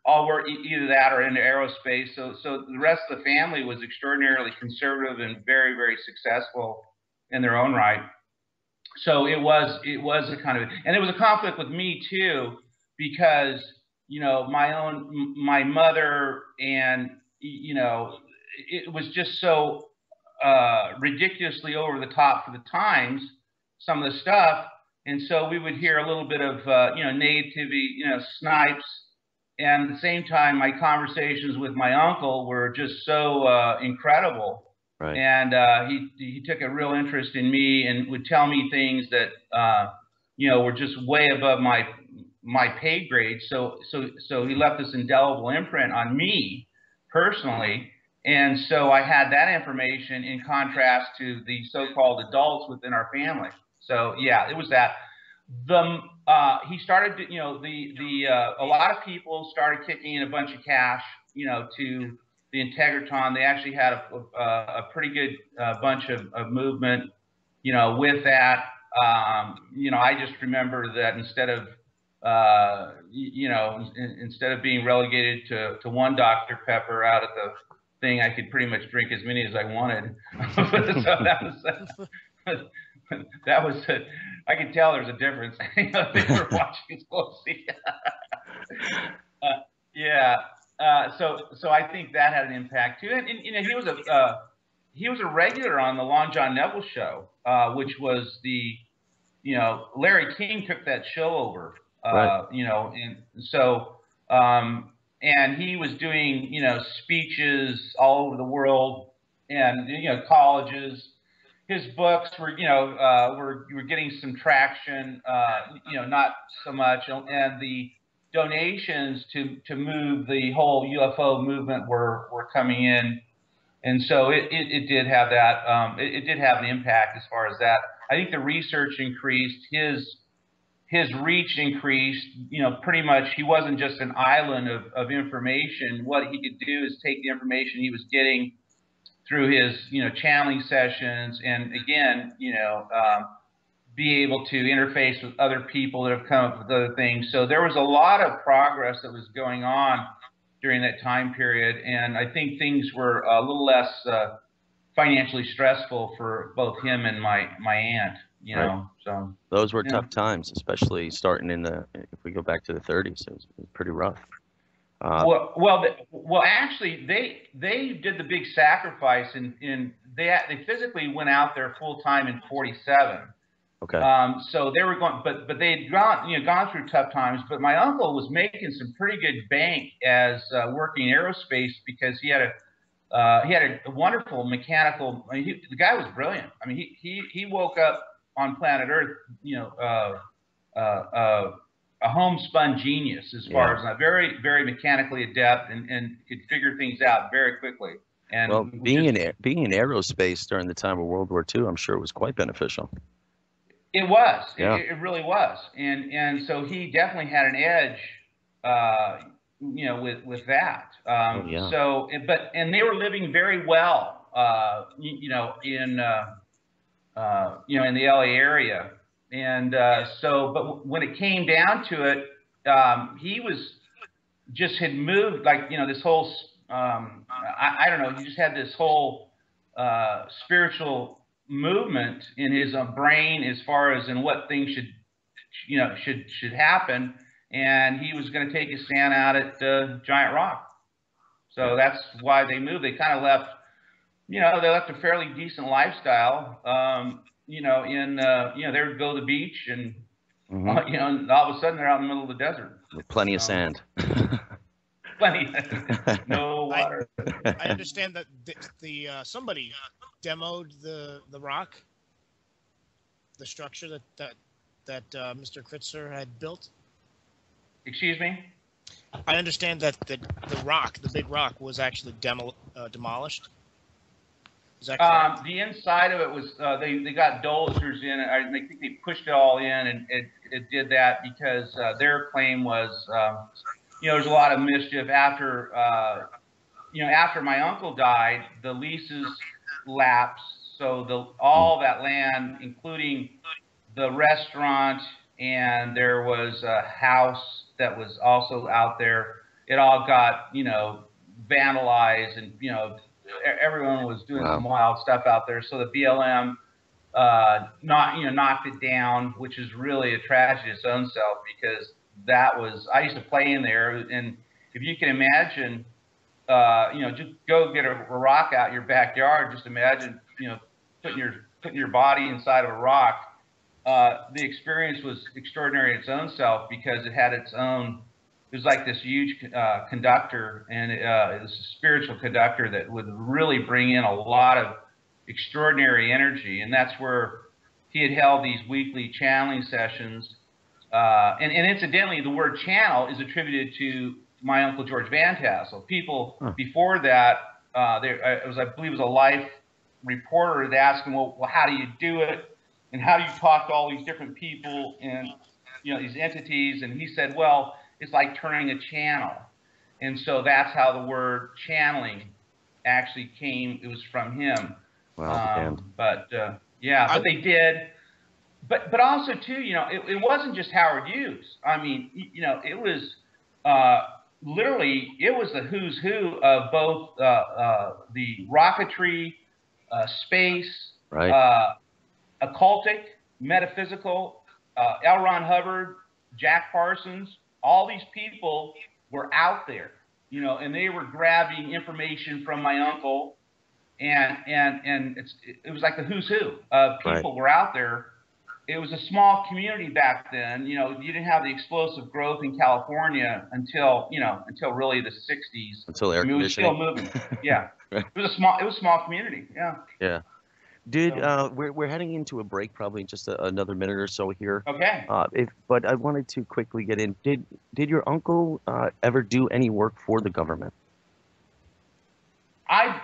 all were either that or into aerospace. So the rest of the family was extraordinarily conservative and very, very successful in their own right. So it was a kind of, and it was a conflict with me too, because my mother and it was just so ridiculously over the top for the times, some of the stuff. And so we would hear a little bit of, nativity, snipes. And at the same time, my conversations with my uncle were just so incredible. Right. And he took a real interest in me and would tell me things that, were just way above my pay grade. So he left this indelible imprint on me personally. And so I had that information in contrast to the so-called adults within our family. So yeah, it was that. He started to, a lot of people started kicking in a bunch of cash, to the Integratron. They actually had a pretty good bunch of movement, with that. I just remember that instead of being relegated to one Dr. Pepper out at the thing, I could pretty much drink as many as I wanted. So that was I could tell there's a difference. They were watching closely. So I think that had an impact too. And he was a regular on the Long John Neville show, which was the Larry King took that show over. Right. And so and he was doing speeches all over the world and colleges. His books were were getting some traction, not so much, and the donations to move the whole UFO movement were coming in, and so it did have that it did have an impact as far as that. I think the research increased, his reach increased. Pretty much he wasn't just an island of information. What he could do is take the information he was getting through his, channeling sessions, and again, be able to interface with other people that have come up with other things. So there was a lot of progress that was going on during that time period, and I think things were a little less financially stressful for both him and my aunt. Right. So those were tough times, especially starting if we go back to the 30s. It was pretty rough. Well, actually, they did the big sacrifice, and they physically went out there full time in '47. Okay. So they were going, but they had gone through tough times. But my uncle was making some pretty good bank as working aerospace, because he had a wonderful mechanical. The guy was brilliant. I mean, he woke up on planet Earth, a homespun genius as far as very, very mechanically adept and could figure things out very quickly. And well, being in aerospace during the time of World War II, I'm sure it was quite beneficial. It was. Yeah. It really was. And so he definitely had an edge, with that. So, and they were living very well, in the LA area. And but when it came down to it, he had moved, this whole, I don't know, he just had this whole spiritual movement in his brain as far as in what things should happen. And he was going to take a stand out at Giant Rock. So that's why they moved. They kind of left, they left a fairly decent lifestyle. They would go to the beach and, and all of a sudden they're out in the middle of the desert. With plenty of sand. Plenty. No water. I understand that somebody demoed the rock, the structure that Mr. Kritzer had built. Excuse me? I understand that the big rock, was actually demolished. Is that correct? The inside of it was, they got dozers in it. I think they pushed it all in, and it did that because their claim was, there's a lot of mischief after, after my uncle died, the leases lapsed. So all that land, including the restaurant, and there was a house that was also out there, it all got, vandalized, and, everyone was doing some wild stuff out there. So the BLM knocked it down, which is really a tragedy its own self, because I used to play in there, and if you can imagine, just go get a rock out your backyard. Just imagine, putting your body inside of a rock. The experience was extraordinary in its own self because it had its own. It was like this huge conductor, and it was a spiritual conductor that would really bring in a lot of extraordinary energy. And that's where he had held these weekly channeling sessions. And incidentally, the word channel is attributed to my uncle George Van Tassel. People before that, I believe it was a Life reporter that asked him, well, how do you do it? And how do you talk to all these different people and these entities? And he said, well, it's like turning a channel. And so that's how the word channeling actually came. It was from him. Wow. But they did. But also too, it wasn't just Howard Hughes. I mean, it was literally it was the who's who of both the rocketry, space, right. Occultic, metaphysical, L. Ron Hubbard, Jack Parsons, all these people were out there, and they were grabbing information from my uncle, and it was like the who's who of people were out there. It was a small community back then. You didn't have the explosive growth in California until really the 60s. Until air conditioning. It was still moving. Yeah. It was a small community. Yeah. Yeah. We're heading into a break, probably in just another minute or so here. Okay. But I wanted to quickly get in. Did your uncle ever do any work for the government? I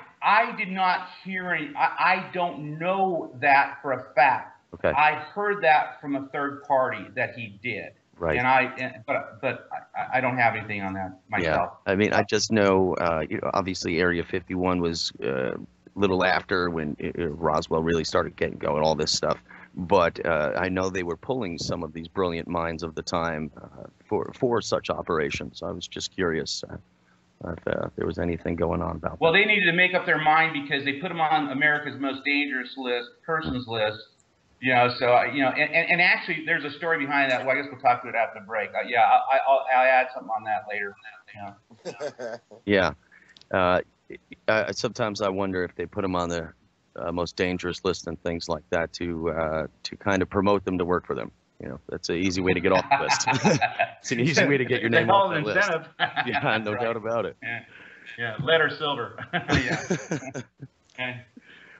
did not hear any. I don't know that for a fact. Okay. I heard that from a third party that he did. Right. But I don't have anything on that myself. Yeah. I mean, I just know, obviously Area 51 was little after when Roswell really started getting going, all this stuff. But I know they were pulling some of these brilliant minds of the time for such operations. I was just curious if there was anything going on about that. Well, they needed to make up their mind because they put them on America's most dangerous persons list. And actually, there's a story behind that. Well, I guess we'll talk to it after the break. I'll add something on that later. Yeah. Sometimes I wonder if they put them on the most dangerous list and things like that to kind of promote them to work for them. That's an easy way to get off the list. It's an easy way to get your name off the list. Yeah, no doubt about it. Yeah, lead or silver. Yeah. Okay.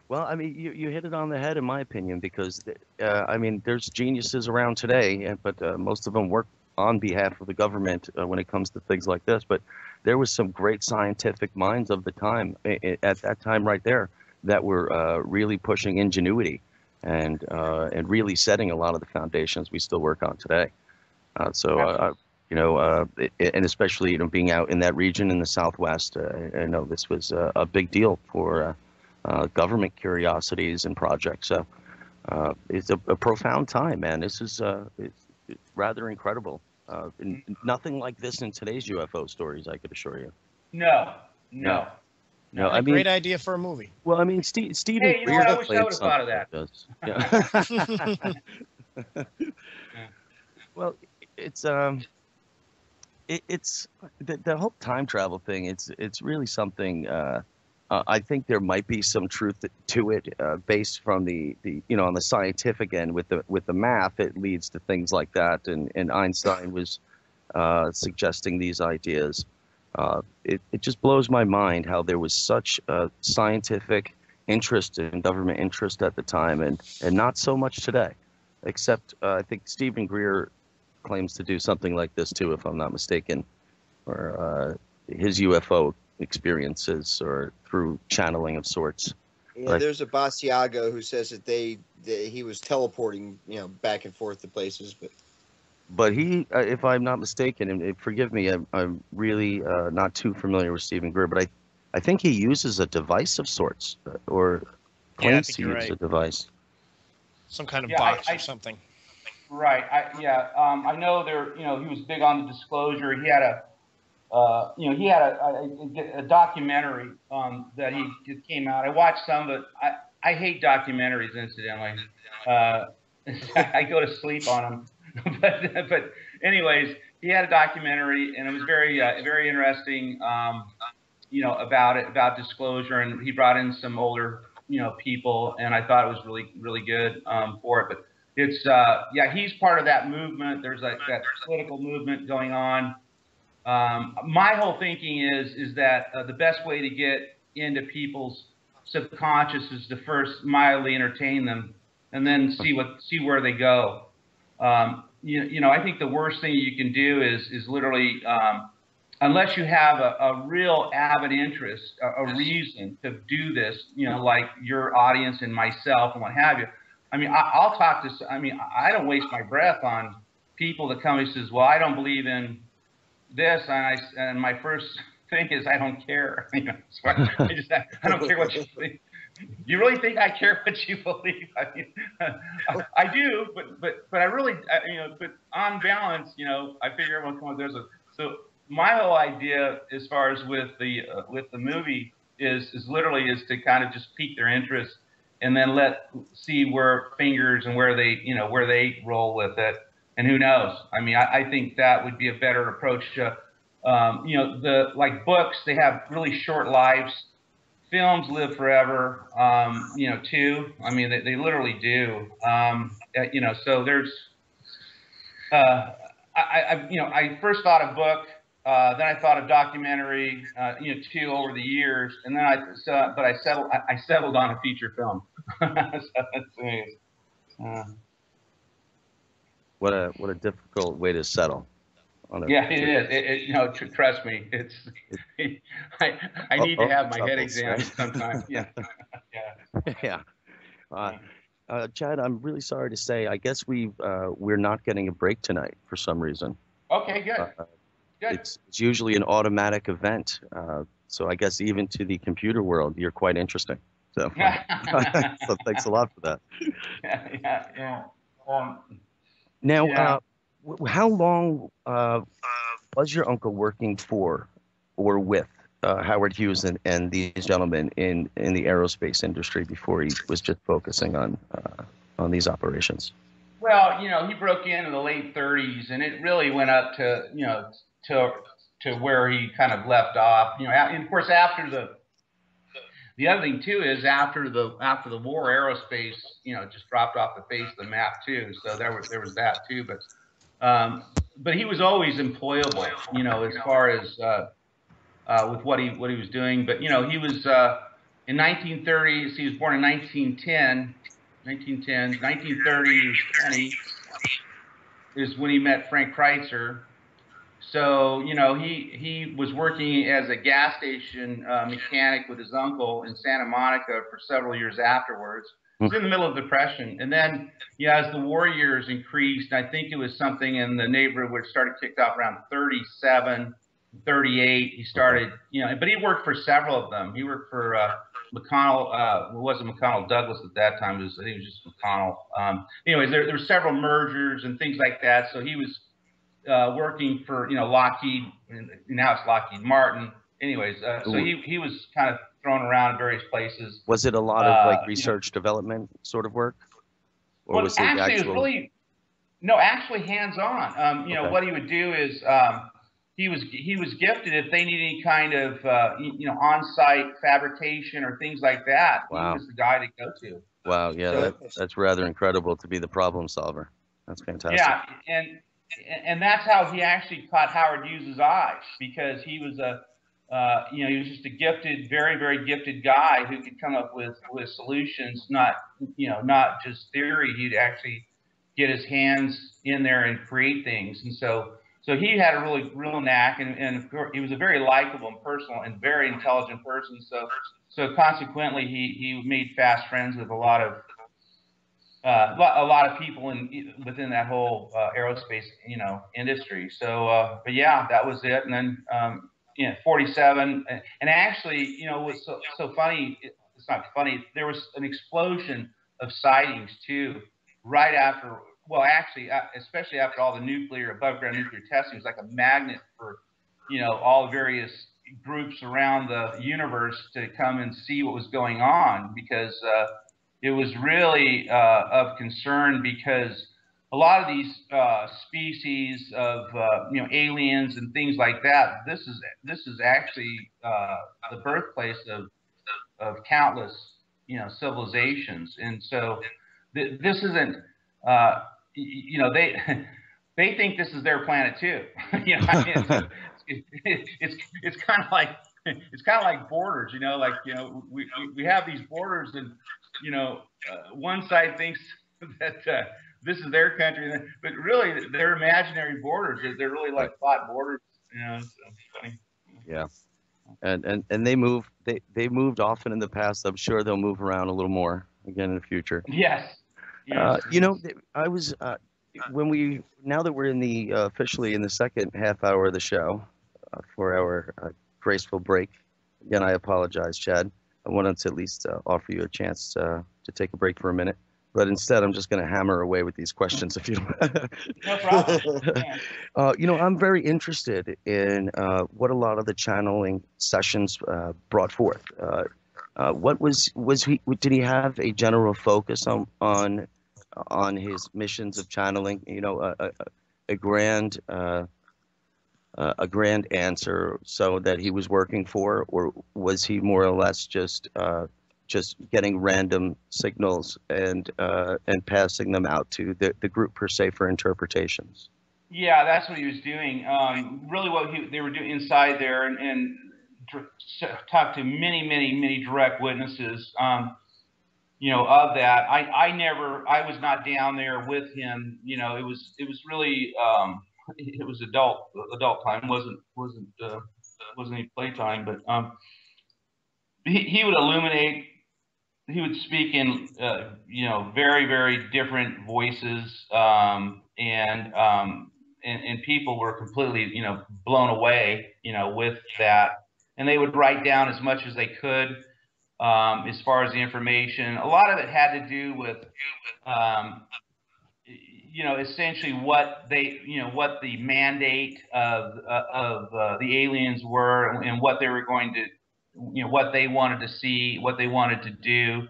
Well, I mean, you hit it on the head, in my opinion, because, I mean, there's geniuses around today, but most of them work on behalf of the government when it comes to things like this. But there was some great scientific minds of the time, at that time right there, that were really pushing ingenuity and really setting a lot of the foundations we still work on today. And especially, being out in that region in the Southwest, I know this was a big deal for government curiosities and projects. So it's a profound time, man. This is it's rather incredible. Nothing like this in today's UFO stories, I could assure you. No. I mean, great idea for a movie. Well, I mean, Stephen. Hey, I wish I would have thought of that. Yeah. Well, it's the whole time travel thing. It's really something. I think there might be some truth to it, based from the on the scientific end with the math. It leads to things like that, and Einstein was suggesting these ideas. It just blows my mind how there was such scientific interest and government interest at the time, and not so much today. Except I think Stephen Greer claims to do something like this too, if I'm not mistaken, or his UFO experiences or through channeling of sorts. Yeah, there's a Basiago who says that he was teleporting, back and forth to places, but he, if I'm not mistaken, and forgive me, I'm really not too familiar with Stephen Greer, but I think he uses a device of sorts, or claims to use a device, some kind of box or something. Right. I know there. He was big on the disclosure. He had a documentary that he came out. I watched some, but I hate documentaries, incidentally. I go to sleep on them. but anyways, he had a documentary, and it was very interesting. about it, about disclosure, and he brought in some older, people, and I thought it was really, really good for it. But it's, he's part of that movement. There's that political movement going on. My whole thinking is that the best way to get into people's subconscious is to first mildly entertain them, and then see where they go. I think the worst thing you can do is literally, unless you have a real avid interest, a reason to do this, like your audience and myself and what have you. I mean, I'll talk to. I mean, I don't waste my breath on people that come and says, "Well, I don't believe in this," and my first thing is, I don't care. So I don't care what you believe. You really think I care what you believe? I mean, I do, but I really, but on balance, I figure everyone comes. So my whole idea, as far as with the movie, is literally to kind of just pique their interest, and then see where fingers and where they roll with it, and who knows? I mean, I think that would be a better approach to, like books. They have really short lives. Films live forever, too. I mean, they literally do. So there's, I first thought of book, then I thought of documentary, too, over the years, and then I settled on a feature film. What a difficult way to settle. Yeah, it is. Trust me, it's. I need to have my head examined sometimes. Yeah. Yeah. Chad, I'm really sorry to say, I guess we're not getting a break tonight for some reason. Okay, good. Good. It's usually an automatic event, so I guess even to the computer world, you're quite interesting. So, so thanks a lot for that. Yeah. Now, how long was your uncle working for or with Howard Hughes and these gentlemen in the aerospace industry before he was just focusing on these operations? Well, he broke in the late 30s, and it really went up to to where he kind of left off. And of course, after the other thing too is after the war, aerospace just dropped off the face of the map too. So there was that too, but he was always employable, as far as with what he was doing. But he was in 1930s. He was born in 1910. 1930, he was 20. Is when he met Frank Kreitzer. So he was working as a gas station mechanic with his uncle in Santa Monica for several years afterwards. It was in the middle of the Depression. And then, as the war years increased, I think it was something in the neighborhood which started kicked off around 37, 38. He started, but he worked for several of them. He worked for McConnell, it wasn't McConnell Douglas at that time. I think it was just McConnell. Anyways, there were several mergers and things like that. So he was working for, Lockheed, and now it's Lockheed Martin. Anyways, so he was kind of thrown around in various places. Was it a lot of research development sort of work? Or was it actually, actual... it was really, actually hands-on. What he would do is he was gifted if they need any kind of on-site fabrication or things like that. Wow. He was the guy to go to. Wow, yeah, So that's rather incredible to be the problem solver. That's fantastic. Yeah, and that's how he actually caught Howard Hughes' eyes, because he was he was just a gifted, very, very gifted guy who could come up with solutions, not just theory. He'd actually get his hands in there and create things. And so he had a really real knack, and of course, he was a very likable and personal and very intelligent person. So consequently, he made fast friends with a lot of people within that whole aerospace industry. So but yeah, that was it. And then 47, and actually what's so funny, it's not funny, there was an explosion of sightings too right after. Well, actually, especially after all the above ground nuclear testing, it was like a magnet for, all the various groups around the universe to come and see what was going on, because it was really of concern, because a lot of these species of aliens and things like that. This is actually the birthplace of countless civilizations, and so this isn't they think this is their planet too. It's kind of like borders. We have these borders, and one side thinks that this is their country, but really they're imaginary borders. They're really like thought borders. It's funny. Yeah. And they moved often in the past. I'm sure they'll move around a little more again in the future. Yes. I was now that we're in the officially in the second half hour of the show for our graceful break. Again, I apologize, Chad. I wanted to at least offer you a chance to take a break for a minute. But instead, I'm just going to hammer away with these questions. If you, no problem. I'm very interested in what a lot of the channeling sessions brought forth. What did he have a general focus on his missions of channeling? A grand answer, so that he was working for, or was he more or less just getting random signals and passing them out to the group per se for interpretations? Yeah, that's what he was doing. Really, what they were doing inside there, and talked to many direct witnesses. Of that, I was not down there with him. It was really it was adult time. wasn't any playtime, but he would illuminate. He would speak in, very different voices, and people were completely, blown away, with that. And they would write down as much as they could, as far as the information. A lot of it had to do with, essentially what what the mandate of the aliens were, and what they were going to. What they wanted to see, what they wanted to do.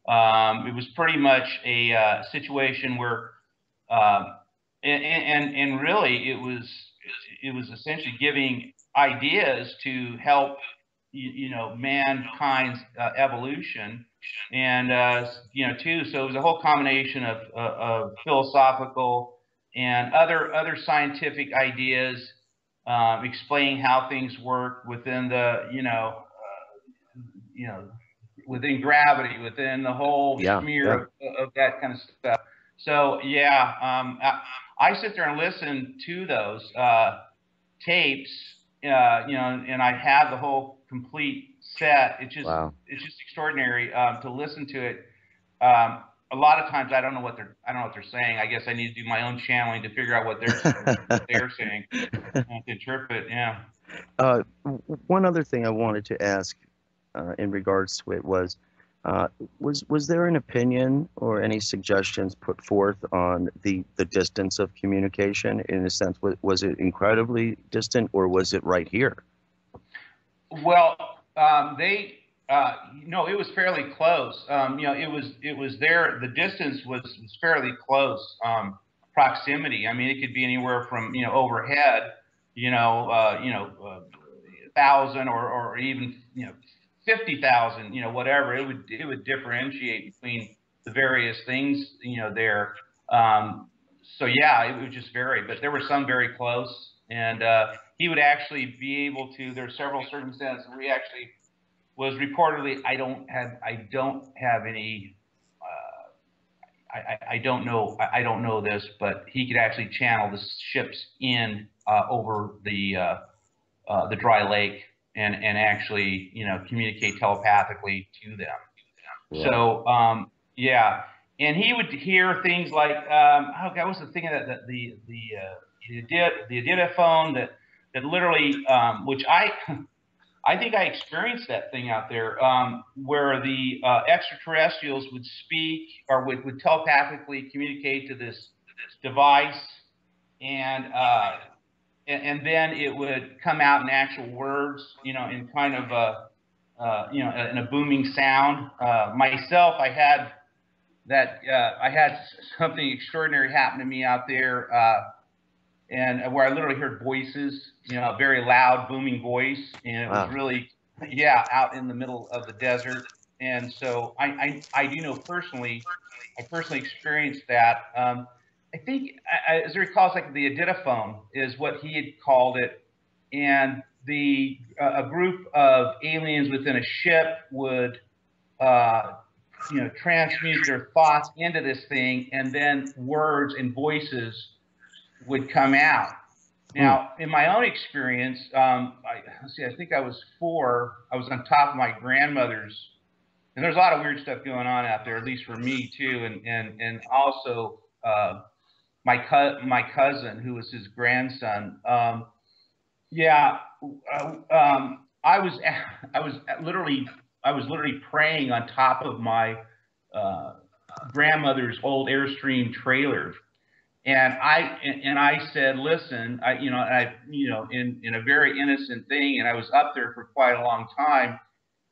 It was pretty much a situation where, and really it was essentially giving ideas to help, mankind's evolution, and too. So it was a whole combination of philosophical and other scientific ideas, explaining how things work within the within gravity, within the whole smear of that kind of stuff. So I sit there and listen to those tapes, and I have the whole complete set. It's just extraordinary to listen to it. A lot of times I don't know what they're saying. I guess I need to do my own channeling to figure out what they're saying, to interpret. Yeah. One other thing I wanted to ask in regards to it was there an opinion or any suggestions put forth on the distance of communication? In a sense, was it incredibly distant, or was it right here? Well, no, it was fairly close. It was there. The distance was fairly close. Proximity. I mean, it could be anywhere from overhead, 1,000 or even 50,000, whatever. It would differentiate between the various things, there. So yeah, it would just vary, but there were some very close, and he would actually be able to. There are several circumstances where he actually was reportedly. I don't have any. I don't know this, but he could actually channel the ships in over the dry lake. And actually, communicate telepathically to them. Yeah. So, and he would hear things like, I was thinking that the Idiophone that literally, which I think I experienced that thing out there, where the extraterrestrials would speak or would telepathically communicate to this device, and then it would come out in actual words, in kind of in a booming sound. Myself, I had, that I had something extraordinary happen to me out there, and where I literally heard voices, a very loud, booming voice, and it was really, out in the middle of the desert. And so I do know personally, I personally experienced that. I think, as I recall, it's like the Adidaphone is what he had called it, and a group of aliens within a ship would transmute their thoughts into this thing, and then words and voices would come out. Now, in my own experience, I think I was 4. I was on top of my grandmother's, and there's a lot of weird stuff going on out there, at least for me too, and also my cousin, who was his grandson. I was literally praying on top of my grandmother's old Airstream trailer, and I said, listen, in a very innocent thing, and I was up there for quite a long time,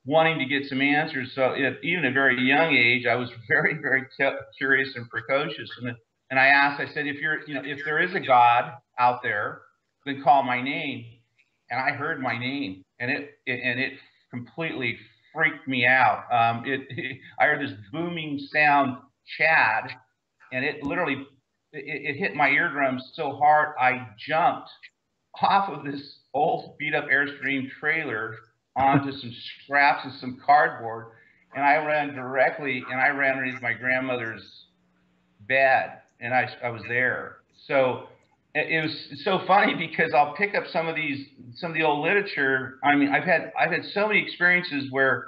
wanting to get some answers. So even at a very young age, I was very, very curious and precocious, and I asked, I said, if there is a God out there, then call my name. And I heard my name, and it completely freaked me out. I heard this booming sound, Chad, and it literally it hit my eardrums so hard I jumped off of this old beat up Airstream trailer onto some scraps and some cardboard, and I ran underneath my grandmother's bed, and I was there. So it was so funny because I'll pick up some of the old literature. I mean, I've had so many experiences where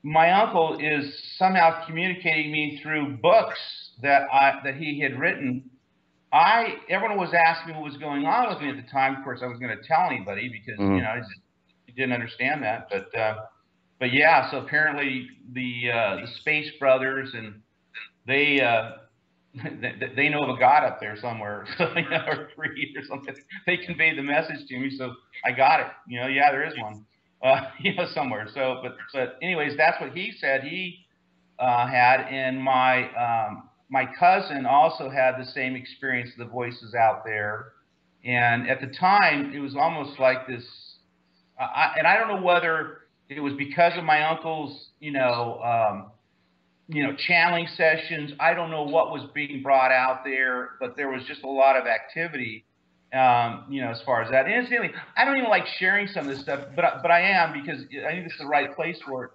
my uncle is somehow communicating me through books that he had written. Everyone was asking me what was going on with me at the time. Of course, I wasn't going to tell anybody because I didn't understand that. But yeah, so apparently the Space Brothers, and they know of a God up there somewhere, or 3 or something. They conveyed the message to me, so I got it. There is one, somewhere. So, but anyways, that's what he said he had, and my cousin also had the same experience of the voices out there, and at the time it was almost like this. And I don't know whether it was because of my uncle's, channeling sessions. I don't know what was being brought out there, but there was just a lot of activity, as far as that. And incidentally, I don't even like sharing some of this stuff, but I am, because I think this is the right place for it.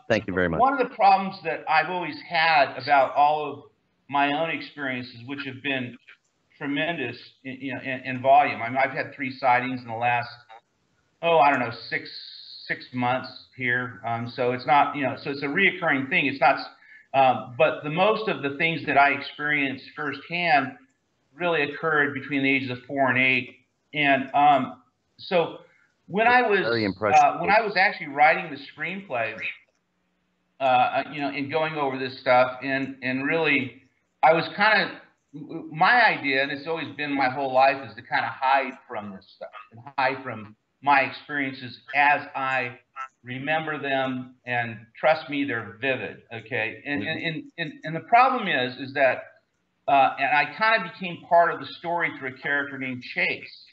Thank you very much. One of the problems that I've always had about all of my own experiences, which have been tremendous in volume. I mean, I've had 3 sightings in the last, six months here. So it's not, so it's a reoccurring thing. It's not, but the most of the things that I experienced firsthand really occurred between the ages of 4 and 8. And so when I was actually writing the screenplay, and going over this stuff, and really, I was kind of, my idea, and it's always been my whole life, is to kind of hide from this stuff and hide from my experiences as I remember them, and trust me, they're vivid. Okay. And the problem is that, and I kind of became part of the story through a character named Chase,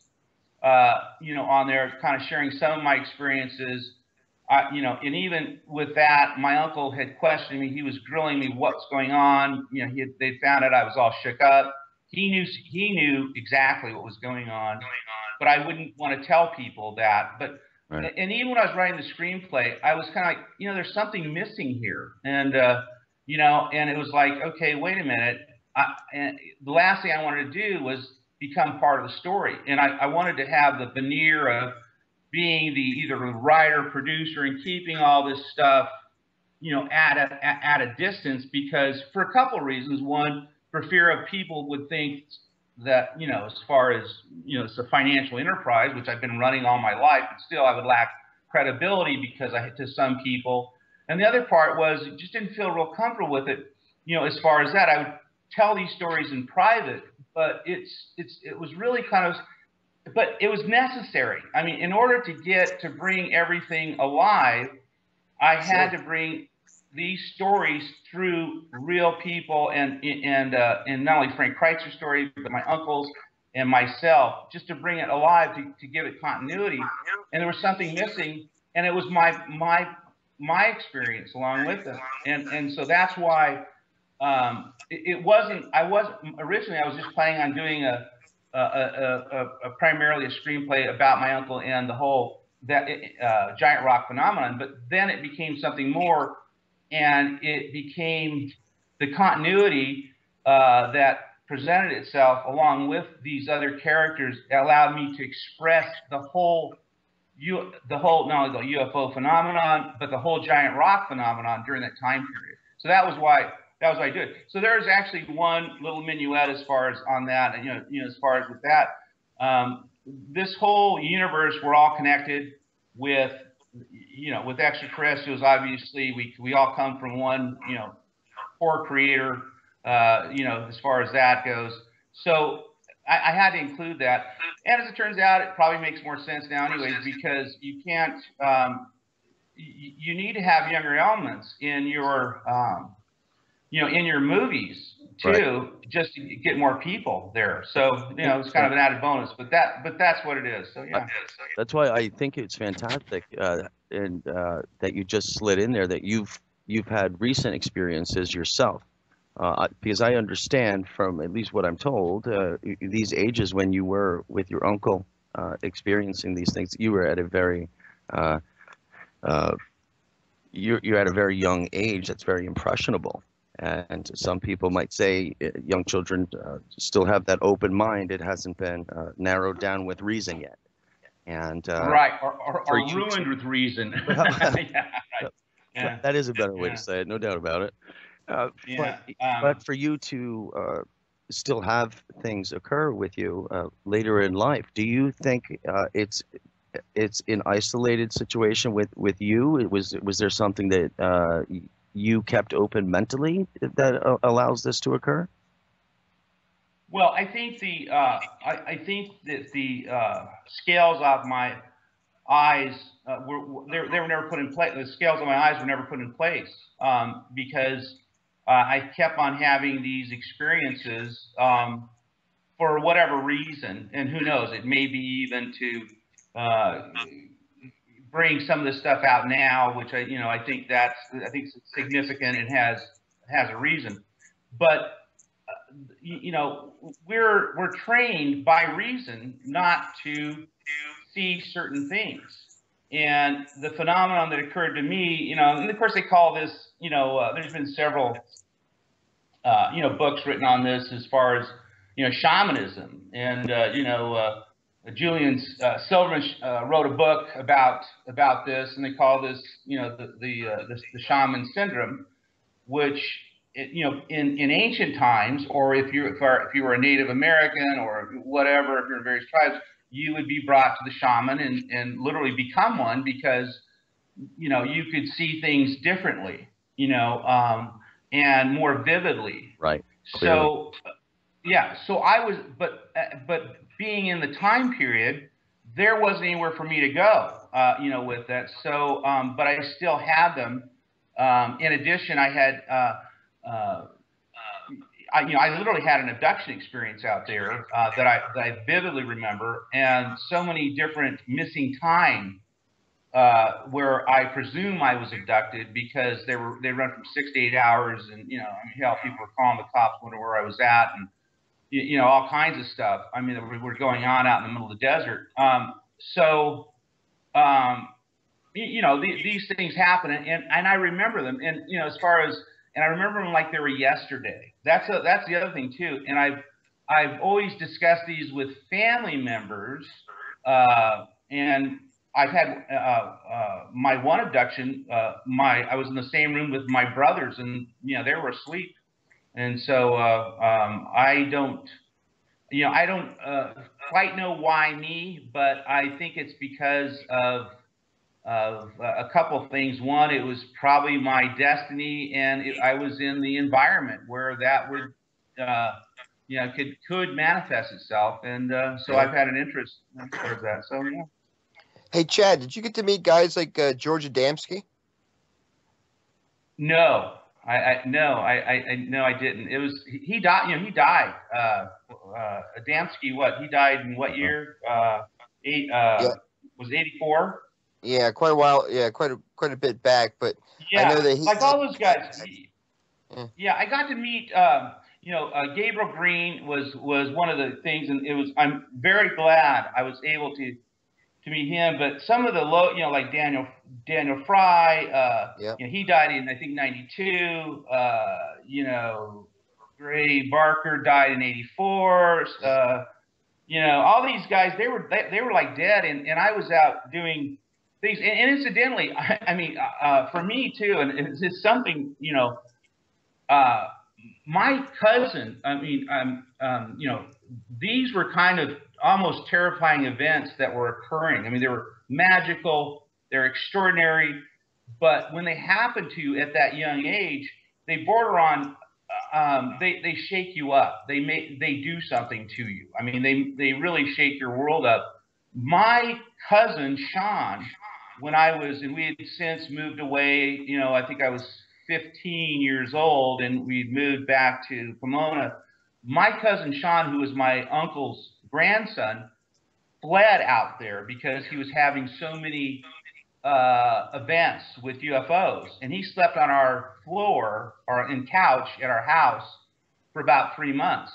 on there, kind of sharing some of my experiences, and even with that, my uncle had questioned me. He was grilling me, what's going on? They found out I was all shook up. He knew exactly what was going on, but I wouldn't want to tell people that. But right. And even when I was writing the screenplay, I was kind of like, there's something missing here, and and it was like, okay, wait a minute. And the last thing I wanted to do was become part of the story, and I wanted to have the veneer of being either a writer, producer, and keeping all this stuff, at a distance, because for a couple of reasons. One, for fear of people would think that, as far as, it's a financial enterprise, which I've been running all my life, but still I would lack credibility because to some people. And the other part was, I just didn't feel real comfortable with it, as far as that. I would tell these stories in private, but it was really kind of, but it was necessary. I mean, in order to bring everything alive, I had to bring these stories through real people and not only Frank Kreitzer's story, but my uncles and myself, just to bring it alive, to give it continuity. And there was something missing, and it was my experience along with it. And so that's why it wasn't. Originally I was just planning on doing a primarily a screenplay about my uncle and the whole giant rock phenomenon. But then it became something more. And it became the continuity that presented itself along with these other characters that allowed me to express the whole not only the UFO phenomenon, but the whole giant rock phenomenon during that time period. So that was why I did it. So there's actually one little minuet as far as on that, and as far as with that, this whole universe, we're all connected with. With extraterrestrials, obviously, we all come from one, core creator, as far as that goes. So I had to include that. And as it turns out, it probably makes more sense now anyways, because you can't, you need to have younger elements in your, in your movies too, right, just to get more people there. So, it's kind of an added bonus, but that's what it is. So, yeah. That's why I think it's fantastic, and that you just slid in there that you've had recent experiences yourself, because I understand from at least what I'm told, these ages when you were with your uncle experiencing these things, you were at a very you're at a very young age. That's very impressionable. And some people might say young children still have that open mind. It hasn't been narrowed down with reason yet. And right, or ruined with reason. Yeah. That is a better way to say it, no doubt about it. But for you to still have things occur with you later in life, do you think it's an isolated situation with you? Was there something that you kept open mentally that allows this to occur? Well, I think I think that the scales of my eyes they were never put in place. The scales of my eyes were never put in place because I kept on having these experiences for whatever reason, and who knows? It may be even to bring some of this stuff out now, which I think it's significant and has a reason. But we're trained by reason not to see certain things. And the phenomenon that occurred to me, and of course they call this, there's been several, books written on this as far as, shamanism. And, Julian Silverman wrote a book about this, and they call this, the shaman syndrome, which, in ancient times, or if you were a Native American or whatever, if you're in various tribes, you would be brought to the shaman and literally become one because, you could see things differently, and more vividly. Right. So, yeah. So I was, but being in the time period, there wasn't anywhere for me to go, with that. So, but I still had them. In addition, I had, I literally had an abduction experience out there that I vividly remember, and so many different missing time where I presume I was abducted because they run from 6 to 8 hours, and hell, people were calling the cops, wondering where I was at, and all kinds of stuff. I mean, we were going on out in the middle of the desert. These things happen, and I remember them, and and I remember them like they were yesterday. That's the other thing too. And I've always discussed these with family members, and I've had my one abduction. I was in the same room with my brothers, and they were asleep. And so I don't quite know why me, but I think it's because of a couple of things. One, it was probably my destiny, and I was in the environment where that would, could manifest itself, and so I've had an interest towards that. So yeah. Hey Chad, did you get to meet guys like George Adamski? No, no, I didn't. It was he died. You know, he died. Adamski, what? He died in what year? Was 84? Yeah, quite a while. Yeah, quite a bit back. But yeah, I know that like all those guys. Yeah, I got to meet. Gabriel Green was one of the things, and I'm very glad I was able to meet him. But some of the low, like Daniel Fry, he died in I think 92. Gray Barker died in 84. All these guys, they were like dead, and I was out doing things. And incidentally, I mean, for me too, and it's something, my cousin, I mean, these were kind of almost terrifying events that were occurring. I mean, they were magical, they're extraordinary, but when they happen to you at that young age, they border on, they shake you up. They do something to you. I mean, they really shake your world up. My cousin Sean, when and we had since moved away, I think I was 15 years old, and we'd moved back to Pomona. My cousin Sean, who was my uncle's grandson, fled out there because he was having so many events with UFOs, and he slept on our floor or in couch at our house for about 3 months.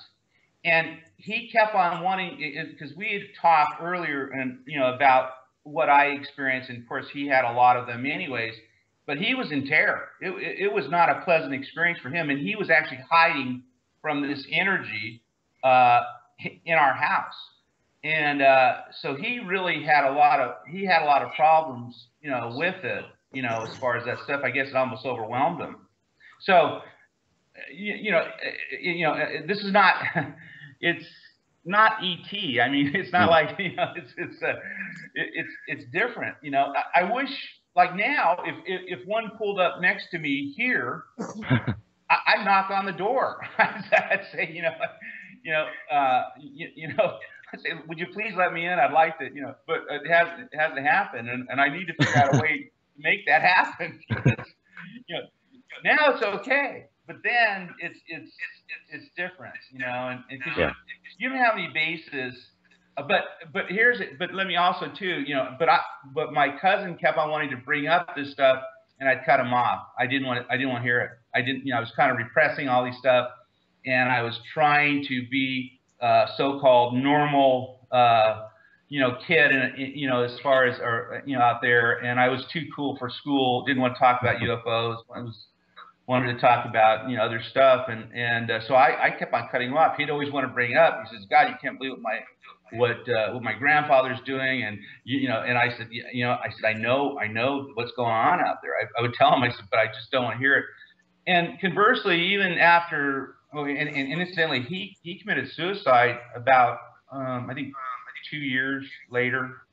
And he kept on wanting, because we had talked earlier and about what I experienced, and of course he had a lot of them anyways. But he was in terror. It was not a pleasant experience for him, and he was actually hiding from this energy in our house. And so he really had a lot of problems, with it, as far as that stuff. I guess it almost overwhelmed him. So, this is not, it's not ET. I mean, it's not like, it's different. I wish. Like now, if one pulled up next to me here, I'd knock on the door. I'd say, I'd say, would you please let me in? I'd like to, but it hasn't happened, and I need to figure out a way to make that happen. Now it's okay, but then it's different, and because you don't have any bases. But here's it. But let me also too, But my cousin kept on wanting to bring up this stuff, and I'd cut him off. I didn't want to hear it. I was kind of repressing all these stuff, and I was trying to be so-called normal, kid, and as far as out there. And I was too cool for school. Didn't want to talk about UFOs. Wanted to talk about other stuff, and so I kept on cutting him off. He'd always want to bring it up. He says, "God, you can't believe what my grandfather's doing," and and I said, I know what's going on out there. I would tell him, I said, but I just don't want to hear it. And conversely, even after, and incidentally, he committed suicide about I think 2 years later.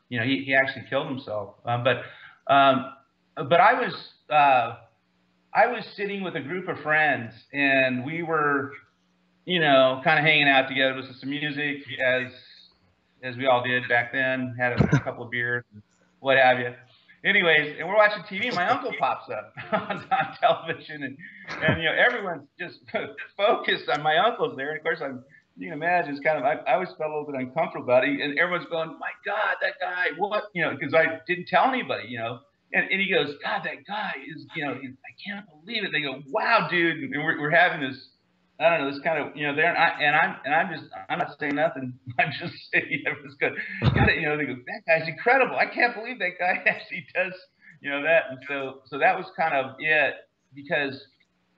He actually killed himself. But I was sitting with a group of friends, and we were, kind of hanging out together, listening to some music, as we all did back then, had a couple of beers, and what have you. Anyways, and we're watching TV, and my uncle pops up on television, and everyone's just focused on my uncle's there. And of course, you can imagine, it's kind of, I always felt a little bit uncomfortable about it, and everyone's going, "My God, that guy, what?" Because I didn't tell anybody, And he goes, "God, that guy is, I can't believe it." They go, "Wow, dude!" And we're having this, I don't know, this kind of, there, I'm not saying nothing. I'm just saying, everyone's good. They go, "That guy's incredible. I can't believe that guy actually does, that." And so that was kind of it, because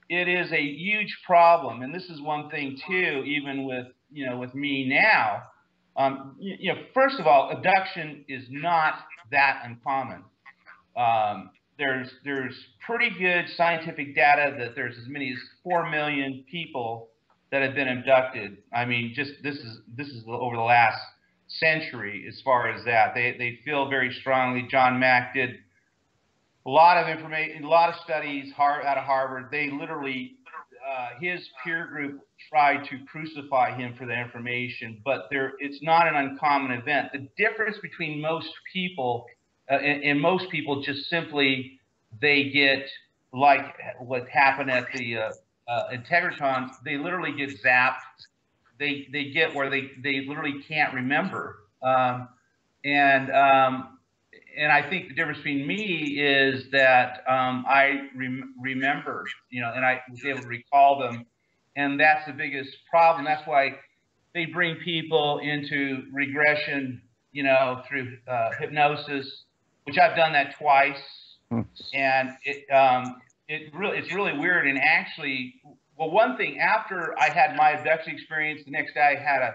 it is a huge problem, and this is one thing too, even with, with me now. First of all, abduction is not that uncommon. There's pretty good scientific data that there's as many as 4 million people that have been abducted. I mean, just this is over the last century as far as that. They feel very strongly. John Mack did a lot of information, a lot of studies out of Harvard. They literally, his peer group tried to crucify him for the information, but it's not an uncommon event. The difference between most people and most people just simply, they get like what happened at the Integratron, they literally get zapped. They get where they literally can't remember. And I think the difference between me is that I remember, and I was able to recall them, and that's the biggest problem. That's why they bring people into regression, through hypnosis, which I've done that twice, and it's really weird. And actually, well, one thing, after I had my abduction experience, the next day I had a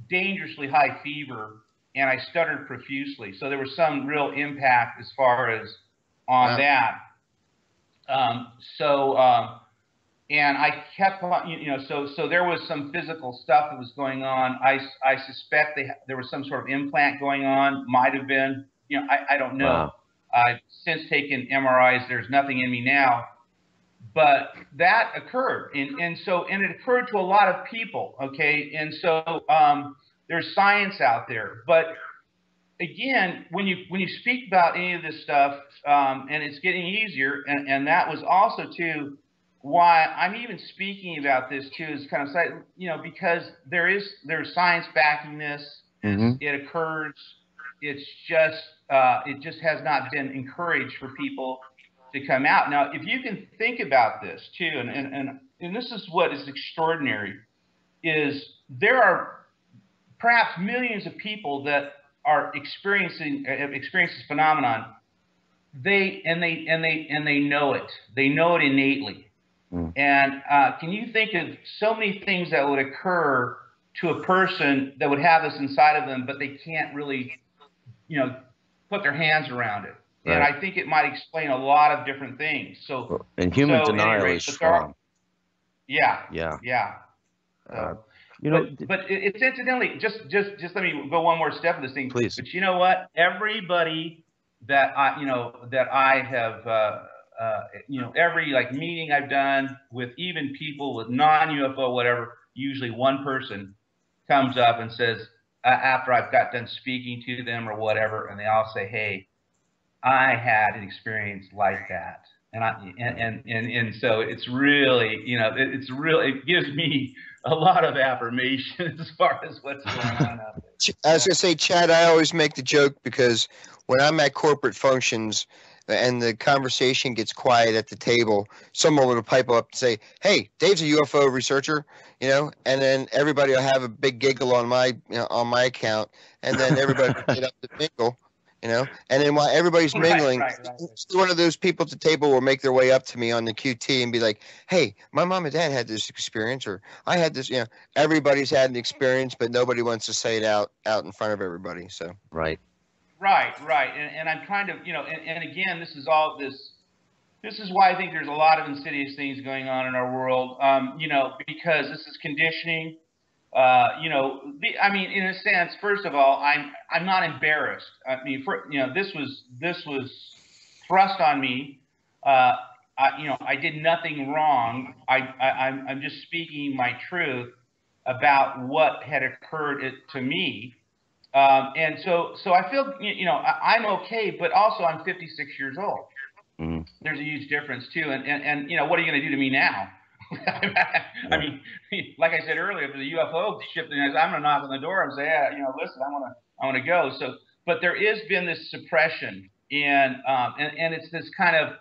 dangerously high fever, and I stuttered profusely. So there was some real impact as far as on that. And I kept on, so there was some physical stuff that was going on. I suspect there was some sort of implant going on. Might have been, I don't know. Wow. I've since taken MRIs. There's nothing in me now. But that occurred, and it occurred to a lot of people, okay? And so there's science out there. But again, when you speak about any of this stuff, and it's getting easier, and that was also too why I'm even speaking about this too, is kind of, because there's science backing this. Mm-hmm. It occurs. It's just it just has not been encouraged for people to come out. Now, if you can think about this too, and this is what is extraordinary, is there are perhaps millions of people that are experiencing this phenomenon. They know it. They know it innately. And can you think of so many things that would occur to a person that would have this inside of them, but they can't really, put their hands around it? Right. And I think it might explain a lot of different things. So, and human denial is strong. Yeah. But it's incidentally, just let me go one more step of this thing. Please. But you know what? Everybody that I have, every meeting I've done with even people with non-UFO, whatever, usually one person comes up and says, after I've got done speaking to them or whatever, and they all say, "Hey, I had an experience like that," and so it's really, it gives me a lot of affirmation as far as what's going on out there. I was gonna say, Chad, I always make the joke because when I'm at corporate functions and the conversation gets quiet at the table, someone will pipe up and say, "Hey, Dave's a UFO researcher," and then everybody will have a big giggle on my account, and then everybody will get up to mingle. And then while everybody's mingling, right. one of those people at the table will make their way up to me on the QT and be like, "Hey, my mom and dad had this experience," or "I had this." Everybody's had an experience, but nobody wants to say it out in front of everybody. So right. And I'm trying to, and again, this is why I think there's a lot of insidious things going on in our world, because this is conditioning. In a sense, first of all, I'm not embarrassed. This was thrust on me. I did nothing wrong. I'm just speaking my truth about what had occurred to me. And so I feel, I'm okay, but also I'm 56 years old. Mm-hmm. There's a huge difference too. And what are you going to do to me now? I mean, like I said earlier, if the UFO ship, I'm going to knock on the door and say, listen, I want to go. So, but there has been this suppression, and it's this kind of,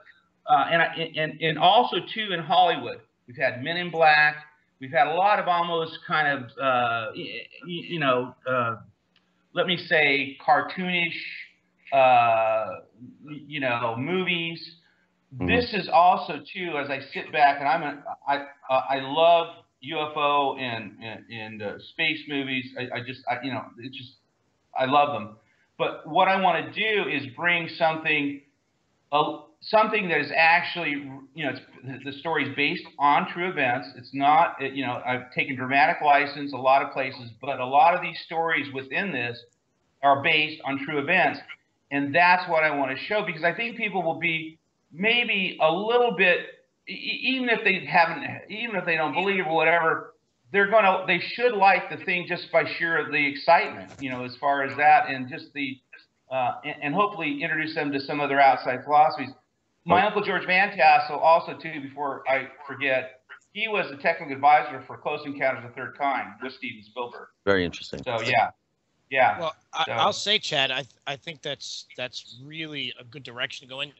and also too in Hollywood, we've had Men in Black, we've had a lot of almost kind of, let me say, cartoonish, movies. Mm-hmm. This is also too, as I sit back, and I love UFO and space movies. I love them. But what I want to do is bring something that is actually, the story is based on true events. It's not, I've taken dramatic license a lot of places, but a lot of these stories within this are based on true events. And that's what I want to show, because I think people will be maybe a little bit, even if they don't believe or whatever, they should like the thing just by sheer the excitement, as far as that, and just and hopefully introduce them to some other outside philosophies. My Uncle George Van Tassel also, too, before I forget, he was the technical advisor for Close Encounters of the Third Kind with Steven Spielberg. Very interesting. So, yeah. Well, I'll say, Chad, I think that's really a good direction to go in.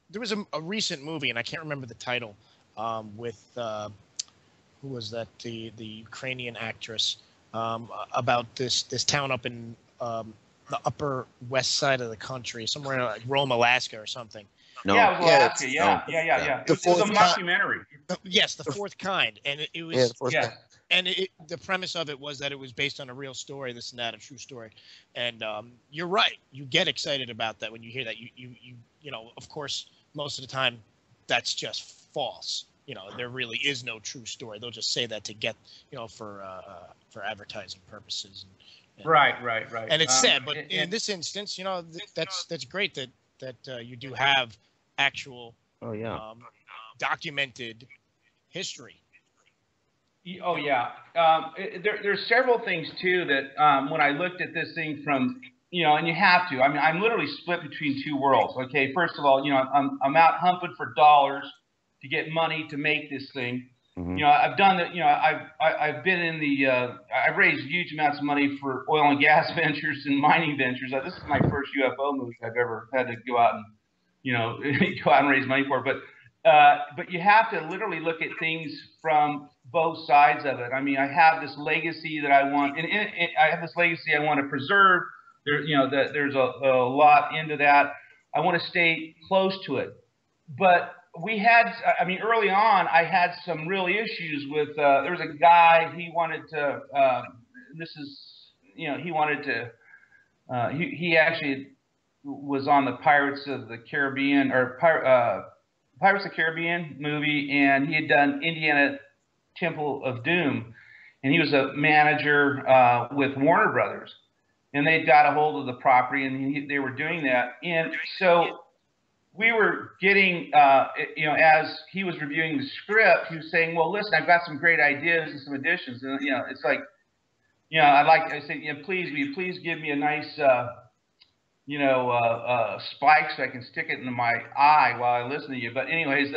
There was a recent movie, and I can't remember the title, with who was that? The Ukrainian actress, about this town up in the upper west side of the country, somewhere like Rome, Alaska, or something. No. Yeah, it was Alaska. Yeah. It was a documentary. Yes, The Fourth Kind, and it was. Yeah, the fourth kind. And the premise of it was that it was based on a real story, this and that, a true story. And you're right. You get excited about that when you hear that. You know, of course, most of the time, that's just false. You know, there really is no true story. They'll just say that to get, you know, for advertising purposes. And Right. And it's sad, but in this instance, you know, that's great that you do have actual, documented history. Oh, yeah. There's several things, too, that when I looked at this thing from, you know, and you have to. I mean, I'm literally split between two worlds. Okay, first of all, you know, I'm out humping for dollars to get money to make this thing. Mm-hmm. You know, I've done that. You know, I've been in the I've raised huge amounts of money for oil and gas ventures and mining ventures. This is my first UFO movie I've ever had to go out and, you know, go out and raise money for. But you have to literally look at things from both sides of it. I mean, I have this legacy that I want, and I have this legacy I want to preserve. You know, that there's a lot into that. I want to stay close to it, but we had, I mean, early on, I had some real issues with, there was a guy, he wanted to, he wanted to, he actually was on the Pirates of the Caribbean, or Pirates of the Caribbean movie, and he had done Indiana Temple of Doom, and he was a manager with Warner Brothers, and they got a hold of the property, and they were doing that, and so we were getting, you know, as he was reviewing the script, he was saying, well, listen, I've got some great ideas and some additions. And, you know, it's like, you know, I said, you know, please, will you please give me a nice, you know, spike so I can stick it into my eye while I listen to you. But anyways,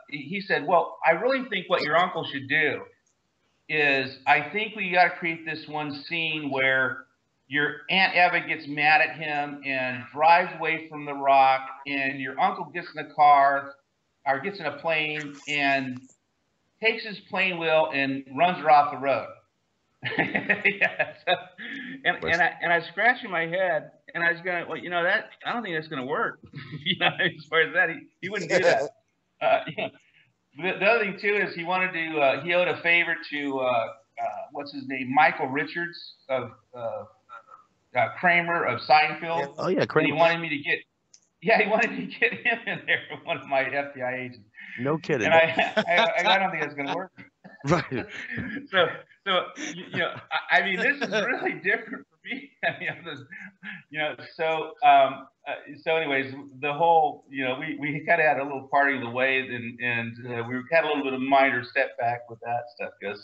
he said, well, I really think what your uncle should do is, I think we got to create this one scene where your Aunt Eva gets mad at him and drives away from the rock, and your uncle gets in a car or gets in a plane and takes his plane wheel and runs her off the road. Yeah, so, and I was scratching my head, and I was going, well, you know, that I don't think that's going to work. You know, as far as that, he wouldn't do that. You know, the other thing too is he wanted to he owed a favor to what's his name, Michael Richards of Kramer of Seinfeld. Oh yeah, Kramer. And he wanted me to get, he wanted to get him in there with one of my FBI agents. No kidding. And I don't think that's going to work. Right. So you know, I mean, this is really different for me. I mean, you know, so anyways, the whole, you know, we kind of had a little party of the way, and we had a little bit of minor step back with that stuff goes.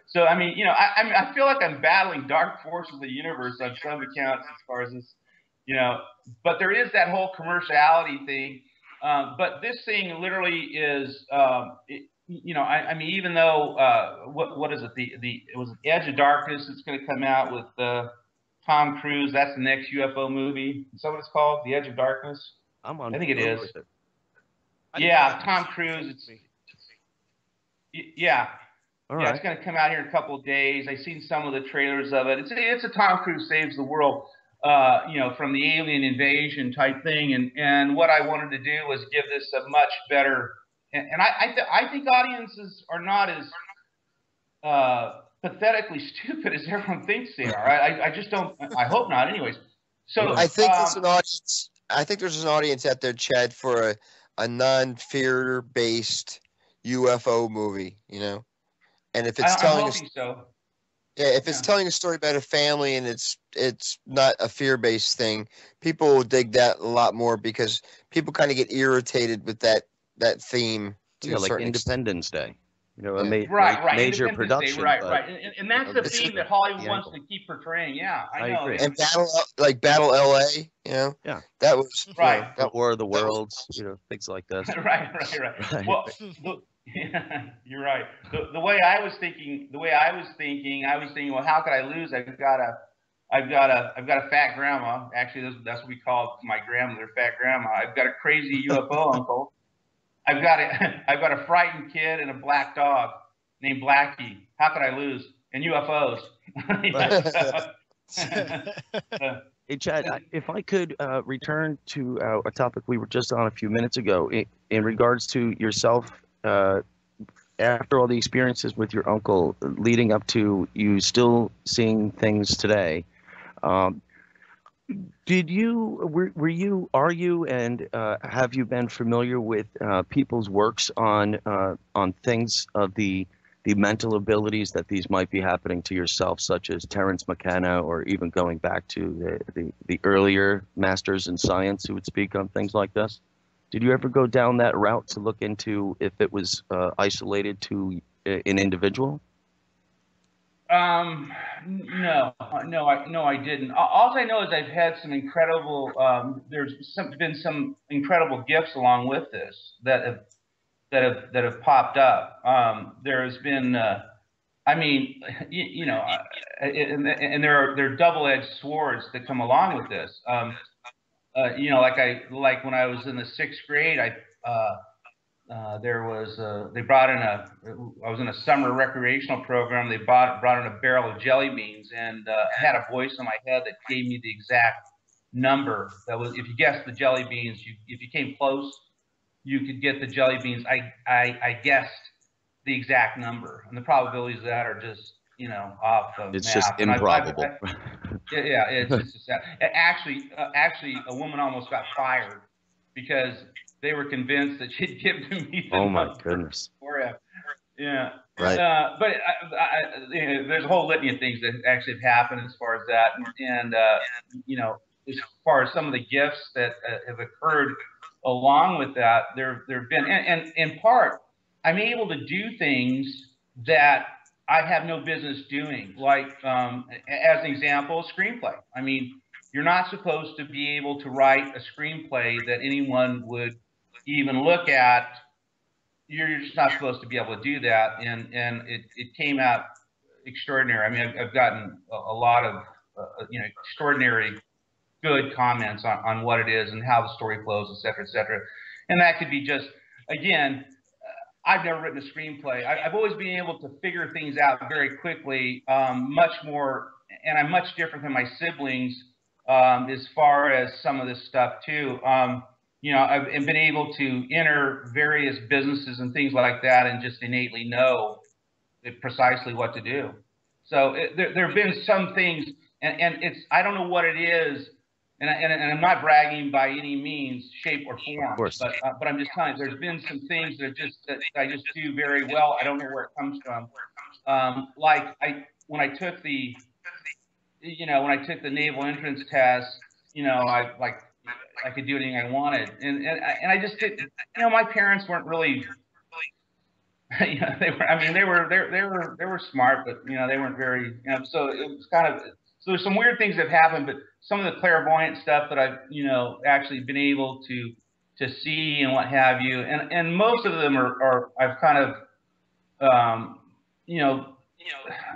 So I mean, you know, I feel like I'm battling dark forces of the universe on some accounts as far as this, you know, but there is that whole commerciality thing. But this thing literally is, you know, I mean, even though what is it? It was Edge of Darkness. It's going to come out with Tom Cruise. That's the next UFO movie. Is that what it's called? The Edge of Darkness. I think it is. Yeah, Tom Cruise. Yeah. All yeah, right. it's going to come out here in a couple of days. I've seen some of the trailers of it. It's a Tom Cruise saves the world, you know, from the alien invasion type thing. And what I wanted to do was give this a much better. And I think audiences are not as pathetically stupid as everyone thinks they are. I just don't. I hope not. Anyways, so I think there's an audience. I think there's an audience out there, Chad, for a non-fear based UFO movie. You know, and if it's telling us, so. Yeah, if it's telling a story about a family and it's not a fear-based thing, people will dig that a lot more because people kind of get irritated with that theme. Yeah, like Independence Day. you know, a right, major Independence production. Day, right, but, right, and that's the theme that Hollywood wants angle. to keep portraying. Yeah, I know. agree. And Battle LA, you know. Yeah. That was Right. The War of the Worlds, you know, things like this. right. Well, you're right. The way I was thinking, I was thinking, well, how could I lose? I've got a fat grandma. Actually, that's what we call my grandmother, fat grandma. I've got a crazy UFO uncle. I've got a frightened kid and a black dog named Blackie. How could I lose? And UFOs. Hey, Chad, if I could return to a topic we were just on a few minutes ago in regards to yourself, after all the experiences with your uncle leading up to you still seeing things today, are you and have you been familiar with people's works on things of the mental abilities that these might be happening to yourself, such as Terence McKenna, or even going back to the earlier masters in science who would speak on things like this? Did you ever go down that route to look into if it was isolated to an individual? No, I didn't. All I know is I've had some incredible. There's been some incredible gifts along with this that have popped up. There's been, I mean, and there are double-edged swords that come along with this. Like when I was in the 6th grade, they brought in I was in a summer recreational program. They brought in a barrel of jelly beans, and I had a voice in my head that gave me the exact number. That was, if you guessed the jelly beans, if you came close, you could get the jelly beans. I guessed the exact number, and the probabilities of that are just, off the It's map. just improbable. Yeah, it's just sad. Actually, a woman almost got fired because they were convinced that she'd given me the Oh my number goodness. for you. Yeah. Right. But there's a whole litany of things that actually have happened as far as that, and as far as some of the gifts that have occurred along with that, there have been, and in part, I'm able to do things that I have no business doing. Like, as an example, a screenplay. I mean, you're not supposed to be able to write a screenplay that anyone would even look at. You're just not supposed to be able to do that, and it came out extraordinary. I mean, I've gotten a lot of extraordinary good comments on what it is and how the story flows, et cetera, et cetera. And that could be just, again, I've never written a screenplay. I've always been able to figure things out very quickly, much more, and I'm much different than my siblings as far as some of this stuff too. I've been able to enter various businesses and things like that and just innately know precisely what to do. So there have been some things, and I don't know what it is, and I'm not bragging by any means, shape, or form. But I'm just telling you, there's been some things that I just do very well. I don't know where it comes from. When I took the naval entrance test, I could do anything I wanted, and I just did. My parents weren't really. They were smart, but they weren't very. So it was kind of. So there's some weird things that have happened, but some of the clairvoyant stuff that I've actually been able to see and what have you, and most of them are I've kind of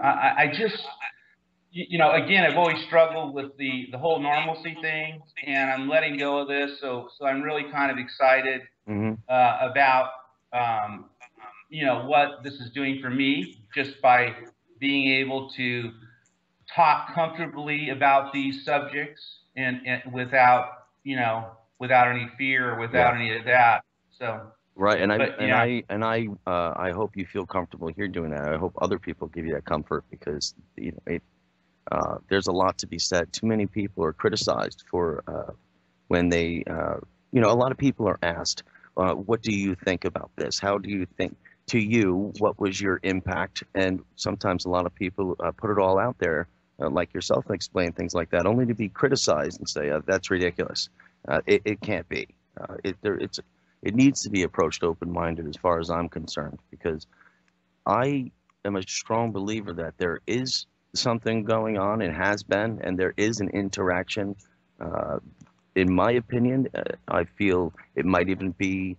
I just again, I've always struggled with the whole normalcy thing, and I'm letting go of this, so I'm really kind of excited about what this is doing for me, just by being able to talk comfortably about these subjects and without any fear or without any of that. So right, I hope you feel comfortable here doing that. I hope other people give you that comfort, because there's a lot to be said. Too many people are criticized for when they a lot of people are asked, what do you think about this? How do you think? To you, what was your impact? And sometimes a lot of people put it all out there, like yourself, and explain things like that, only to be criticized and say, that's ridiculous. It can't be. It needs to be approached open-minded, as far as I'm concerned, because I am a strong believer that there is something going on and has been, and there is an interaction. In my opinion, I feel it might even be,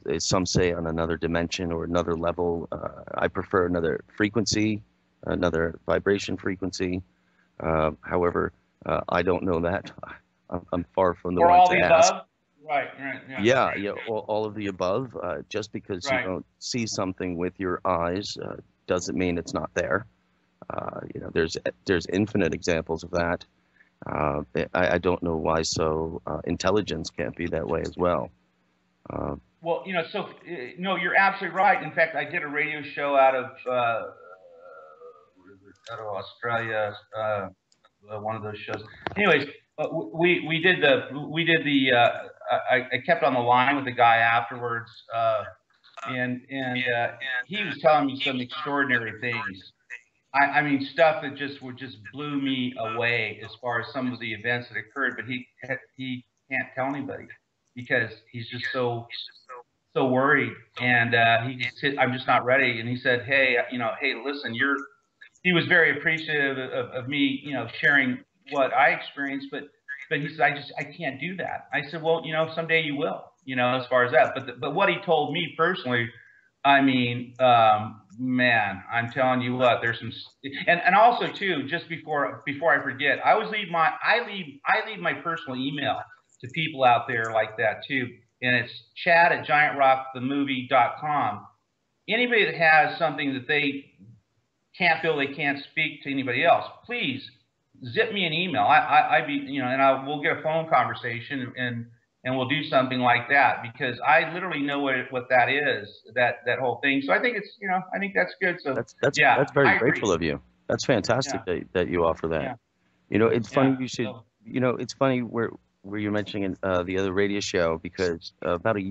as some say, on another dimension or another level. I prefer another frequency, another vibration frequency. However, I don't know that. I'm far from the or one all to the ask. above. Right. Yeah. Yeah, all of the above. Just because you don't see something with your eyes doesn't mean it's not there. There's infinite examples of that. I don't know why intelligence can't be that way as well. Well, so no, you're absolutely right. In fact, I did a radio show out of Australia, one of those shows. Anyways, we did the. I kept on the line with the guy afterwards, and he was telling me some extraordinary things. I mean, stuff that just blew me away as far as some of the events that occurred. But he can't tell anybody because he's just so worried, and he just said, "I'm just not ready." And he said, "Hey, hey, listen, He was very appreciative of me, sharing what I experienced, but he said, I can't do that. I said, well, someday you will, as far as that. But what he told me personally, I mean, man, I'm telling you what, there's some, and also too, just before I forget, I leave my personal email to people out there like that too, and it's chat@giantrockthemovie.com. Anybody that has something that they can't speak to anybody else, please zip me an email. We'll get a phone conversation and we'll do something like that, because I literally know what that is, that whole thing. So I think it's, I think that's good. So that's very grateful of you. That's fantastic that you offer that. Yeah. It's funny you should, it's funny where you're mentioning the other radio show, because about a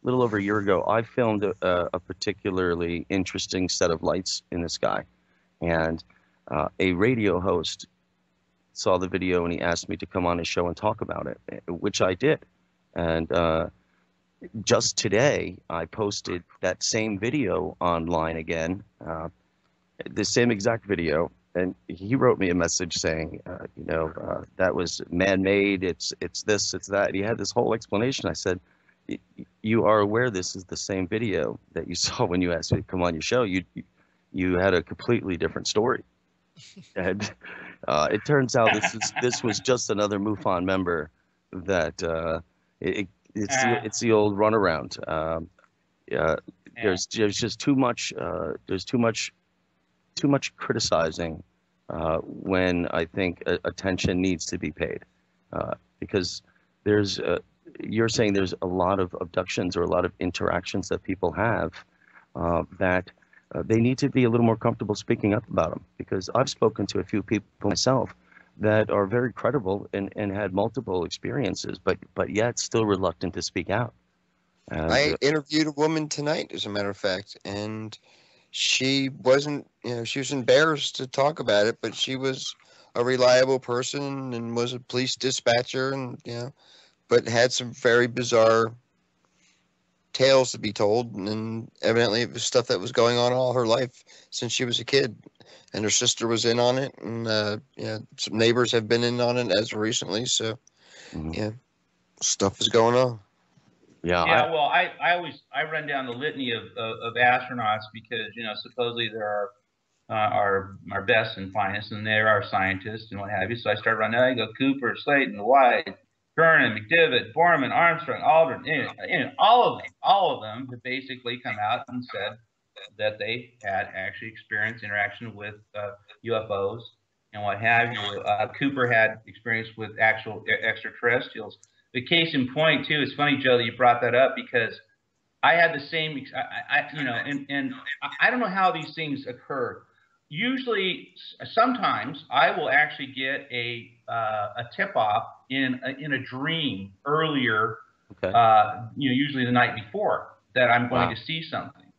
little over a year ago, I filmed a particularly interesting set of lights in the sky, and a radio host saw the video and he asked me to come on his show and talk about it, which I did. And just today, I posted that same video online again, the same exact video, and he wrote me a message saying, that was man-made. It's this, it's that. And he had this whole explanation. I said, you are aware this is the same video that you saw when you asked me to come on your show. You had a completely different story. And it turns out this was just another MUFON member that it's the old runaround. There's just too much criticizing when I think attention needs to be paid, because you're saying there's a lot of abductions or a lot of interactions that people have that they need to be a little more comfortable speaking up about them, because I've spoken to a few people myself that are very credible and had multiple experiences, but yet still reluctant to speak out. And, I interviewed a woman tonight, as a matter of fact, and she wasn't, she was embarrassed to talk about it, but she was a reliable person and was a police dispatcher, and but had some very bizarre tales to be told, and evidently it was stuff that was going on all her life since she was a kid, and her sister was in on it, and some neighbors have been in on it as of recently, so stuff is going on. Well, I run down the litany of astronauts, because supposedly there are our best and finest, and there are scientists and what have you. So I start running. I go Cooper, Slayton, White, Kernan, McDivitt, Borman, Armstrong, Aldrin, all of them have basically come out and said that they had actually experienced interaction with UFOs and what have you. Cooper had experience with actual extraterrestrials. The case in point, too, it's funny, Joe, that you brought that up, because I had the same, and I don't know how these things occur. Usually, sometimes I will actually get a tip-off in a dream earlier, usually the night before, that I'm going to see something.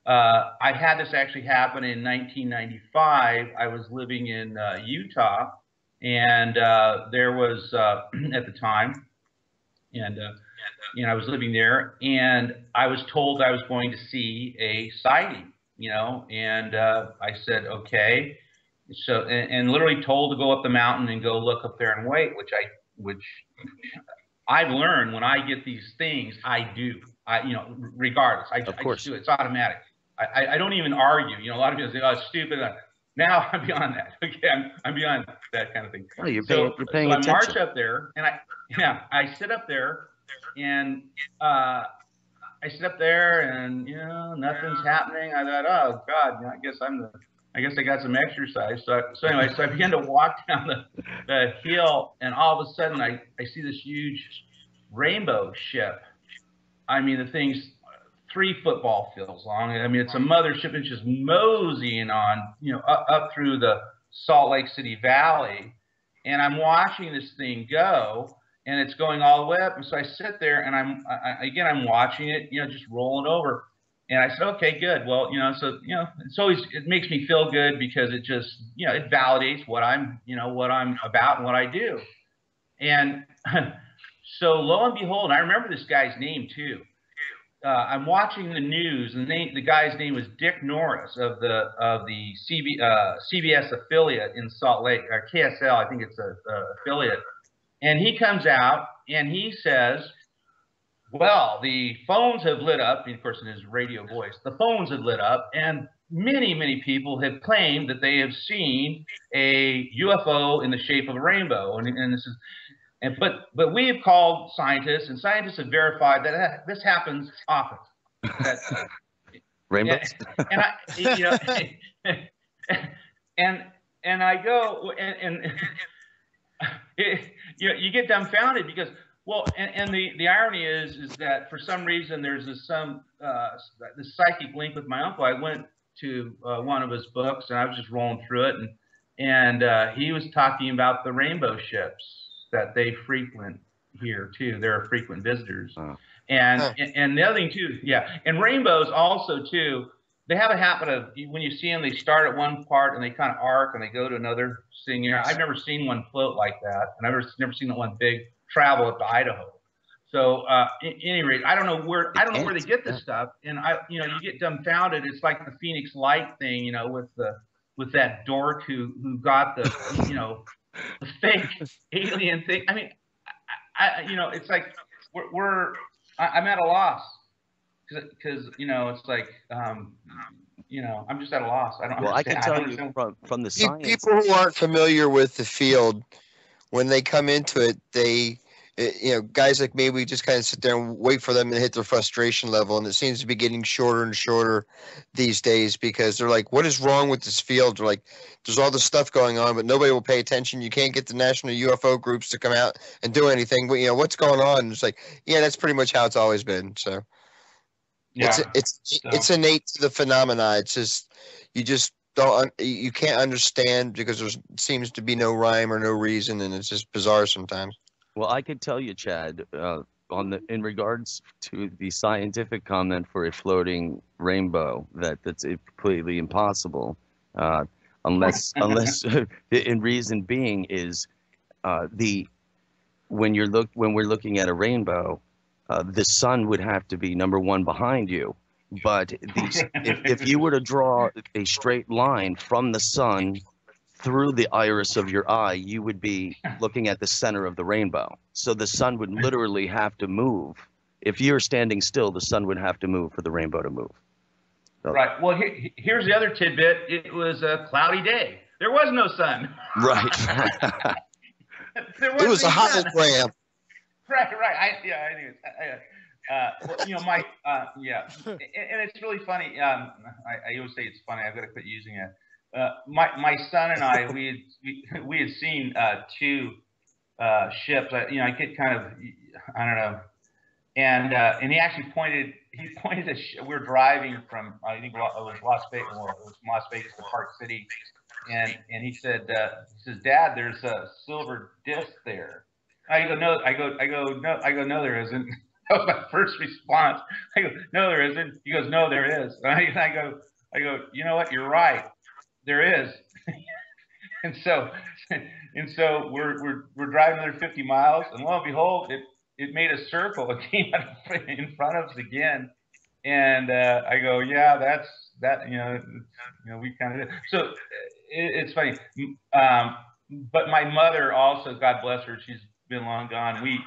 I had this actually happen in 1995. I was living in Utah, and there was, at the time, and I was living there, and I was told I was going to see a sighting. you know, and I said, okay. So, and literally told to go up the mountain and go look up there and wait, which I've learned when I get these things, I do. You know, regardless, I just do it. It's automatic. I don't even argue. You know, a lot of people say, "Oh, it's stupid." Now I'm beyond that. Okay, I'm beyond that kind of thing. Oh, you're paying I attention. march up there, and I sit up there, and I sit up there, and you know, nothing's happening. I thought, oh God, you know, I guess I got some exercise. So anyway, I began to walk down the hill, and all of a sudden I see this huge rainbow ship. I mean, the thing's 3 football fields long. I mean, it's a mothership. It's just moseying on, you know, up through the Salt Lake City Valley. And I'm watching this thing go, and it's going all the way up. And so I sit there, and I'm watching it, you know, just rolling over. And I said, okay, good. Well, you know, so, you know, it makes me feel good because it just, you know, it validates what I'm about and what I do. And so lo and behold, I remember this guy's name too. I'm watching the news, and the guy's name was Dick Norris of the CBS affiliate in Salt Lake, or KSL, I think it's a affiliate. And he comes out and he says, well, the phones have lit up, and of course in his radio voice, the phones have lit up, and many, many people have claimed that they have seen a UFO in the shape of a rainbow. And this is, but we have called scientists, and scientists have verified that this happens often. Rainbows? And I, you know, and I go, and you get dumbfounded because, well, and the irony is that for some reason there's this psychic link with my uncle. I went to one of his books, and I was just rolling through it, and he was talking about the rainbow ships that they frequent here too. They're frequent visitors. And the other thing too, yeah, and rainbows also too, they have a habit of, when you see them, they start at one part and they kind of arc and they go to another thing. You know, I've never seen one float like that, and I've never seen one big travel up to Idaho. So at any rate, I don't know where they get this stuff, and you know, you get dumbfounded. It's like the Phoenix Light thing, you know, with that dork who got the, you know, the fake alien thing. I mean, you know, it's like I'm at a loss because you know, it's like you know, I'm just at a loss. I don't. Well, understand. I can tell you from the science. People who aren't familiar with the field, when they come into it, you know, guys like me, we just kind of sit there and wait for them to hit their frustration level, and it seems to be getting shorter and shorter these days because they're like, what is wrong with this field? They're like, there's all this stuff going on, but nobody will pay attention. You can't get the national UFO groups to come out and do anything. But, you know, what's going on? And it's like, yeah, that's pretty much how it's always been. So yeah, it's innate to the phenomena. It's just, you can't understand because there seems to be no rhyme or no reason, and it's just bizarre sometimes. Well, I could tell you, Chad, in regards to the scientific comment for a floating rainbow, that's completely impossible, unless in reason being is when we're looking at a rainbow, the sun would have to be number one behind you, but if you were to draw a straight line from the sun through the iris of your eye, you would be looking at the center of the rainbow. So the sun would literally have to move. If you're standing still, the sun would have to move for the rainbow to move. So. Right. Well, here's the other tidbit. It was a cloudy day. There was no sun. Right. It was a hologram. Right. I knew it. Well, you know, Mike. Yeah. And it's really funny. I always say it's funny. I've got to quit using it. My son and I, we had seen 2 ships. You know, I get kind of, I don't know, and he actually pointed we were driving from, I think it was Las Vegas, to Park City, and he said, Dad, there's a silver disc there. I go, no. I go, no, there isn't. That was my first response. I go, no, there isn't. He goes, no, there is. And I go, you know what? You're right. There is. and so we're driving another 50 miles, and lo and behold, it made a circle. It came in front of us again, And I go, yeah, that's that. We kind of did. So it's funny. But my mother also, God bless her, she's been long gone. We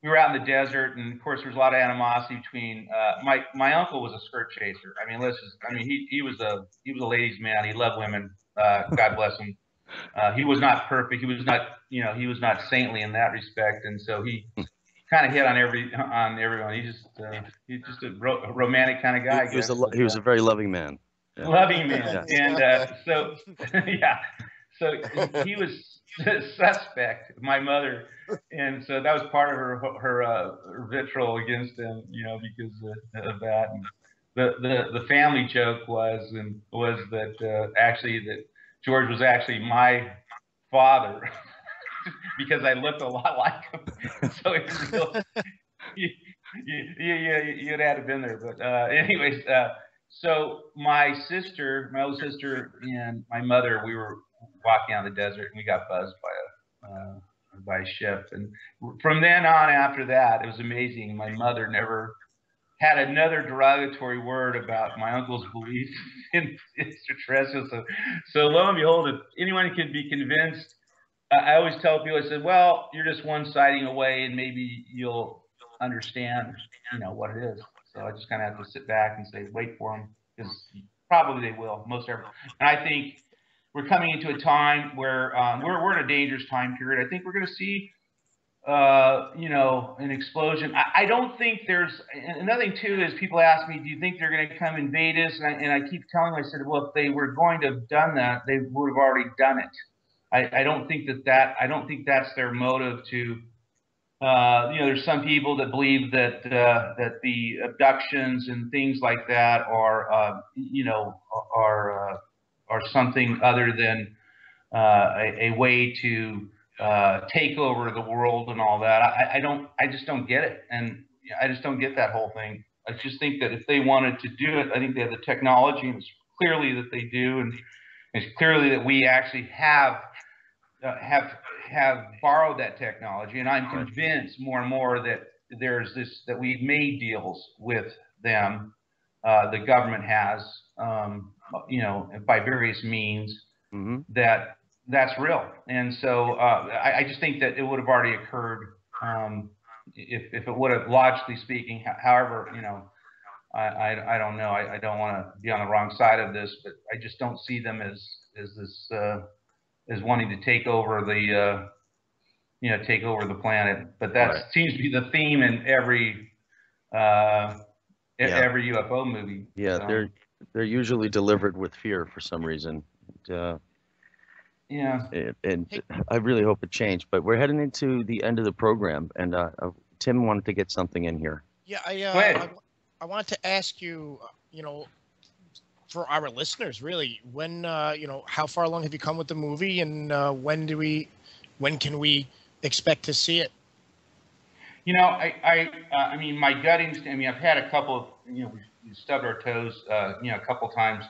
were out in the desert, and of course, there's a lot of animosity between. My uncle was a skirt chaser. I mean, he was a ladies' man. He loved women. God bless him. He was not perfect. He was not saintly in that respect, and so he kind of hit on everyone. He's just a romantic kind of guy. He was a very loving man. Yeah. Loving man, and so yeah, so he was suspect, my mother, and so that was part of her vitriol against him, because of that. And the family joke was that actually that George was actually my father because I looked a lot like him. So it was real, you'd had to been there. But anyways, so my older sister, and my mother, we were walking out in the desert, and we got buzzed by a ship. And from then on, after that, it was amazing. My mother never had another derogatory word about my uncle's beliefs in extraterrestrials. So lo and behold, if anyone could be convinced, I always tell people, I said, well, you're just one sighting away, and maybe you'll understand, what it is. So I just kind of have to sit back and say, wait for them, because probably they will, most everyone. And I think we're coming into a time where we're in a dangerous time period. I think we're going to see, an explosion. I don't think there's another thing too. Is people ask me, do you think they're going to come invade us? And I keep telling them, I said, well, if they were going to have done that, they would have already done it. I don't think I don't think that's their motive to. There's some people that believe that the abductions and things like that are something other than a way to take over the world and all that. I just don't get it, and I just don't get that whole thing. I just think that if they wanted to do it, I think they have the technology, and it's clearly that they do, and it's clearly that we actually have borrowed that technology, and I'm convinced more and more that that we've made deals with them. The government has, by various means, that's real. And so I just think that it would have already occurred if it would have, logically speaking. However, I don't know. I don't want to be on the wrong side of this, but I just don't see them as wanting to take over the planet. But that seems to be the theme in every UFO movie. Yeah, so they're usually delivered with fear for some reason. And I really hope it changed. But we're heading into the end of the program, and Tim wanted to get something in here. Yeah, I wanted to ask you, for our listeners, really, when how far along have you come with the movie, and when can we expect to see it? I mean, my gut instinct. I mean, I've had a couple of, we stubbed our toes, a couple times.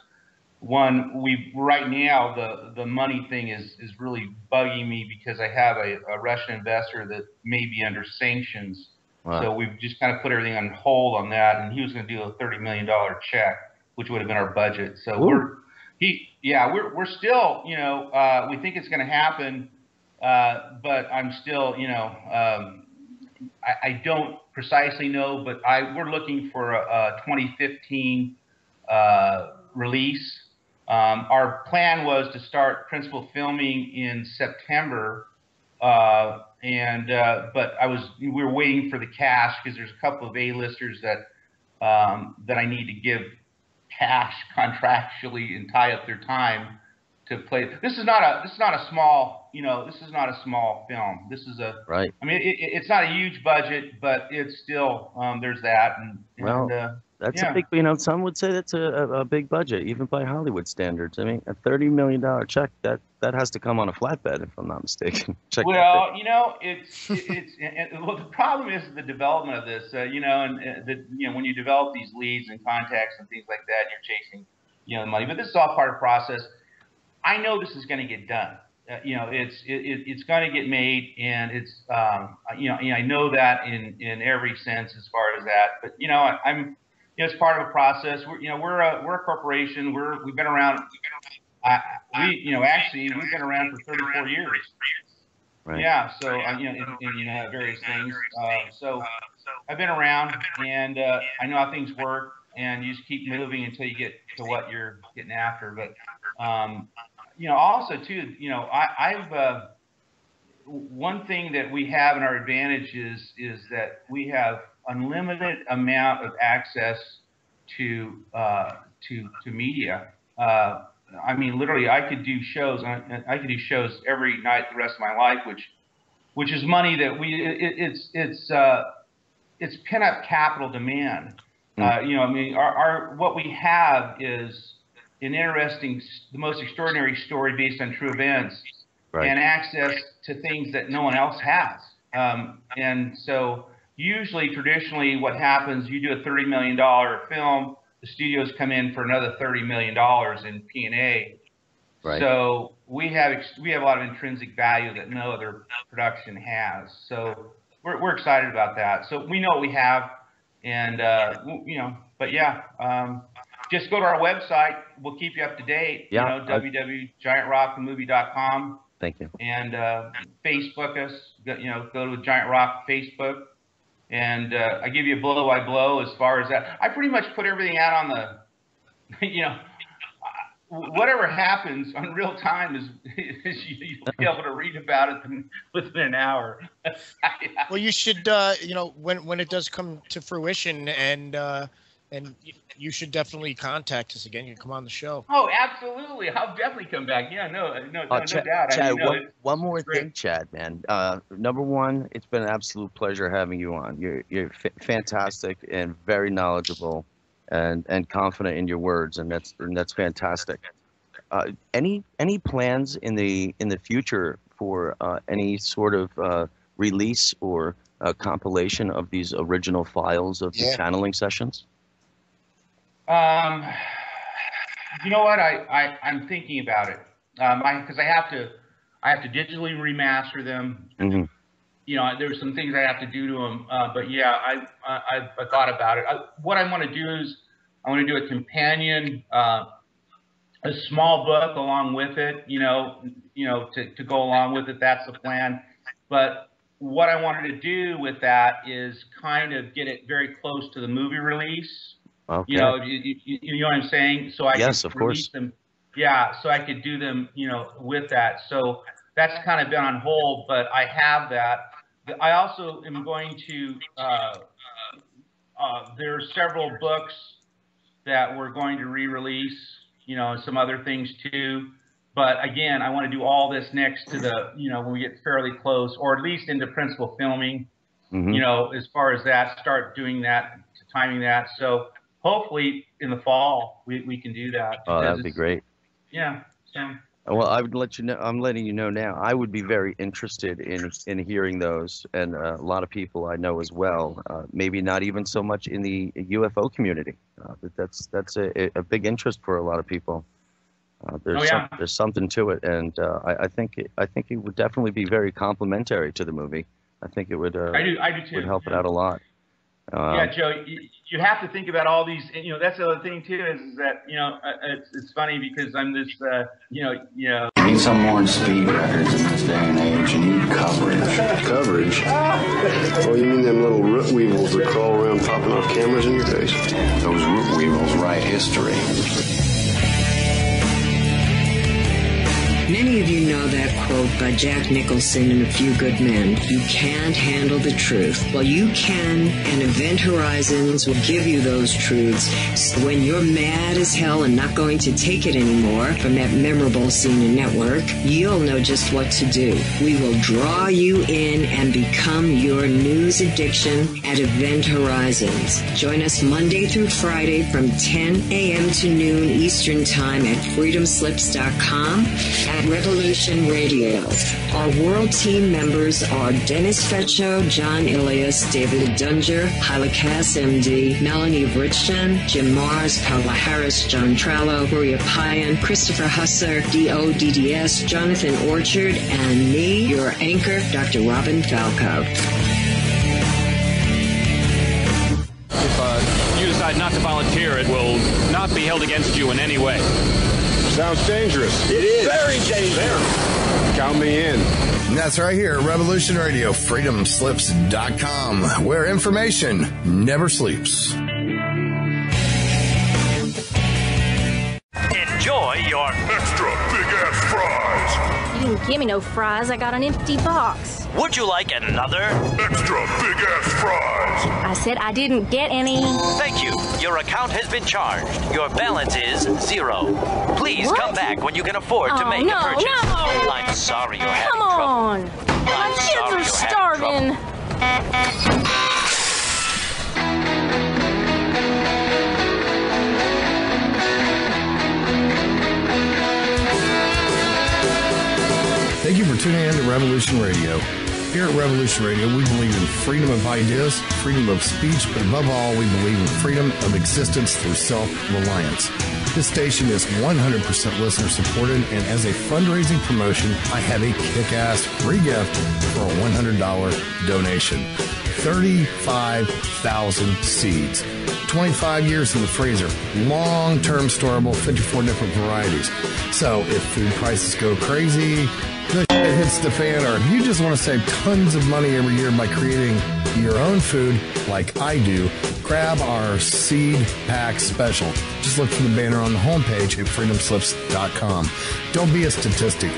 One, right now the money thing is really bugging me because I have a Russian investor that may be under sanctions. Wow. So we've just kind of put everything on hold on that, and he was going to do a $30 million check, which would have been our budget. So we're still, we think it's going to happen, but I'm still, I don't precisely know, but we're looking for a 2015 release. Our plan was to start principal filming in September, but we were waiting for the cash because there's a couple of A-listers that I need to give cash contractually and tie up their time to play. This is not a small, this is not a small film. This is right. I mean, it's not a huge budget, but it's still, there's that. That's a big, some would say that's a big budget, even by Hollywood standards. I mean, a $30 million check, that has to come on a flatbed, if I'm not mistaken. Well, the problem is the development of this, when you develop these leads and contacts and things like that, and you're chasing, the money. But this is all part of the process. I know this is going to get done. It's going to get made, and it's, I know that in every sense as far as that. But, it's part of a process. We're a corporation. We've been around. We've been around for 34 years. Right. Yeah. So in various things. So I've been around, and I know how things work, and you just keep moving until you get to what you're getting after. But also too, I've one thing that we have in our advantage is that we have unlimited amount of access to media. I mean, literally, I could do shows. I could do shows every night the rest of my life, which is money that it's pent-up capital demand. What we have is an interesting, the most extraordinary story based on true events, right, and access to things that no one else has. And so usually, traditionally, what happens, you do a $30 million film, the studios come in for another $30 million in P&A. Right. So we have a lot of intrinsic value that no other production has. So we're excited about that. So we know what we have, and but yeah, just go to our website. We'll keep you up to date. Yeah. www.giantrockthemovie.com. Thank you. And Facebook us. Go to Giant Rock Facebook. And I give you a blow by blow as far as that. I pretty much put everything out on the, whatever happens on real time is you'll be able to read about it within an hour. Well, you should, when it does come to fruition, and you should definitely contact us again. You can come on the show. Oh, absolutely. I'll definitely come back. Yeah, no doubt. Chad, one more thing, Chad, man. Number one, it's been an absolute pleasure having you on. You're fantastic and very knowledgeable and confident in your words, and that's fantastic. Any plans in the future for any sort of release or compilation of these original files of the channeling sessions? You know what? I'm thinking about it because I have to digitally remaster them. Mm-hmm. There's some things I have to do to them, but yeah, I thought about it. What I want to do is I want to do a companion, a small book along with it. To go along with it. That's the plan. But what I wanted to do with that is kind of get it very close to the movie release. Okay. You know what I'm saying? So I yes, could of course. them. Yeah, so I could do them, with that. So that's kind of been on hold, but I have that. I also am going to. There are several books that we're going to re-release. Some other things too. But again, I want to do all this next to the, when we get fairly close, or at least into principal filming. Mm-hmm. As far as that, start doing that, timing that. So hopefully in the fall we can do that. Oh, that'd be great. Yeah. So. Well, I would let you know. I'm letting you know now. I would be very interested in hearing those, and a lot of people I know as well. Maybe not even so much in the UFO community. That's a big interest for a lot of people. There's something to it, and I think it would definitely be very complimentary to the movie. I think it would. I do too. Would help it out a lot. Yeah, Joe, you have to think about all these. That's the other thing too is that it's funny because I'm this You need some more speed records in this day and age. You need coverage. Coverage? Oh, you mean them little root weevils that crawl around popping off cameras in your face? Those root weevils write history. Many of you know that quote by Jack Nicholson in A Few Good Men. You can't handle the truth. Well, you can, and Event Horizons will give you those truths. So when you're mad as hell and not going to take it anymore from that memorable CNN network, you'll know just what to do. We will draw you in and become your news addiction at Event Horizons. Join us Monday through Friday from 10 a.m. to noon Eastern Time at freedomslips.com. Revolution Radio. Our world team members are Dennis Fetcho, John Ilias, David Dunger, Halakas MD, Melanie Vrichjan, Jim Mars, Paula Harris, John Trallo, Maria Payan, Christopher Husser, DODDS, Jonathan Orchard, and me, your anchor, Dr. Robin Falco. If you decide decide not to volunteer, it will not be held against you in any way. Sounds dangerous. It is. Very dangerous. Count me in. And that's right here at Revolution Radio, freedomslips.com, where information never sleeps. Enjoy your extra big-ass fries. You didn't give me no fries. I got an empty box. Would you like another? Extra big-ass fries. I said I didn't get any. Thank you. Your account has been charged. Your balance is 0. Please come back when you can afford to make a purchase. No. I'm sorry you're having Come trouble. on. My kids are starving. Thank you for tuning in to Revolution Radio. Here at Revolution Radio, we believe in freedom of ideas, freedom of speech, but above all, we believe in freedom of existence through self-reliance. This station is 100% listener-supported, and as a fundraising promotion, I have a kick-ass free gift for a $100 donation. 35,000 seeds. 25 years in the freezer. Long-term storable, 54 different varieties. So if food prices go crazy, the shit hits the fan, or if you just want to save tons of money every year by creating your own food like I do, grab our seed pack special. Just look for the banner on the homepage at freedomslips.com. Don't be a statistic.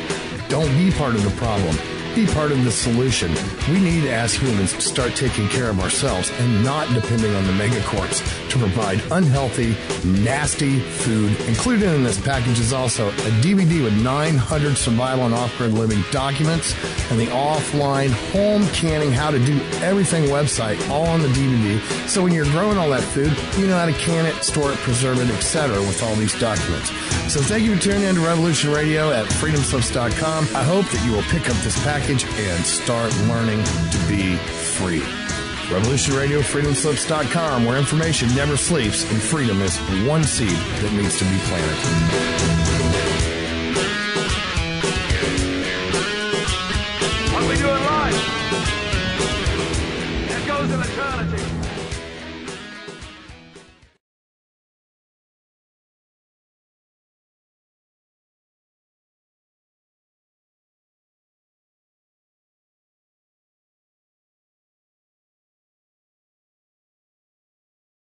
Don't be part of the problem. Be part of the solution. We need, as humans, to start taking care of ourselves and not depending on the megacorps to provide unhealthy, nasty food. Included in this package is also a DVD with 900 survival and off-grid living documents and the offline home canning how to do everything website all on the DVD. So when you're growing all that food, you know how to can it, store it, preserve it, etc. with all these documents. So thank you for tuning in to Revolution Radio at freedomslips.com. I hope that you will pick up this package and start learning to be free. Revolution Radio, freedomslips.com, where information never sleeps and freedom is one seed that needs to be planted.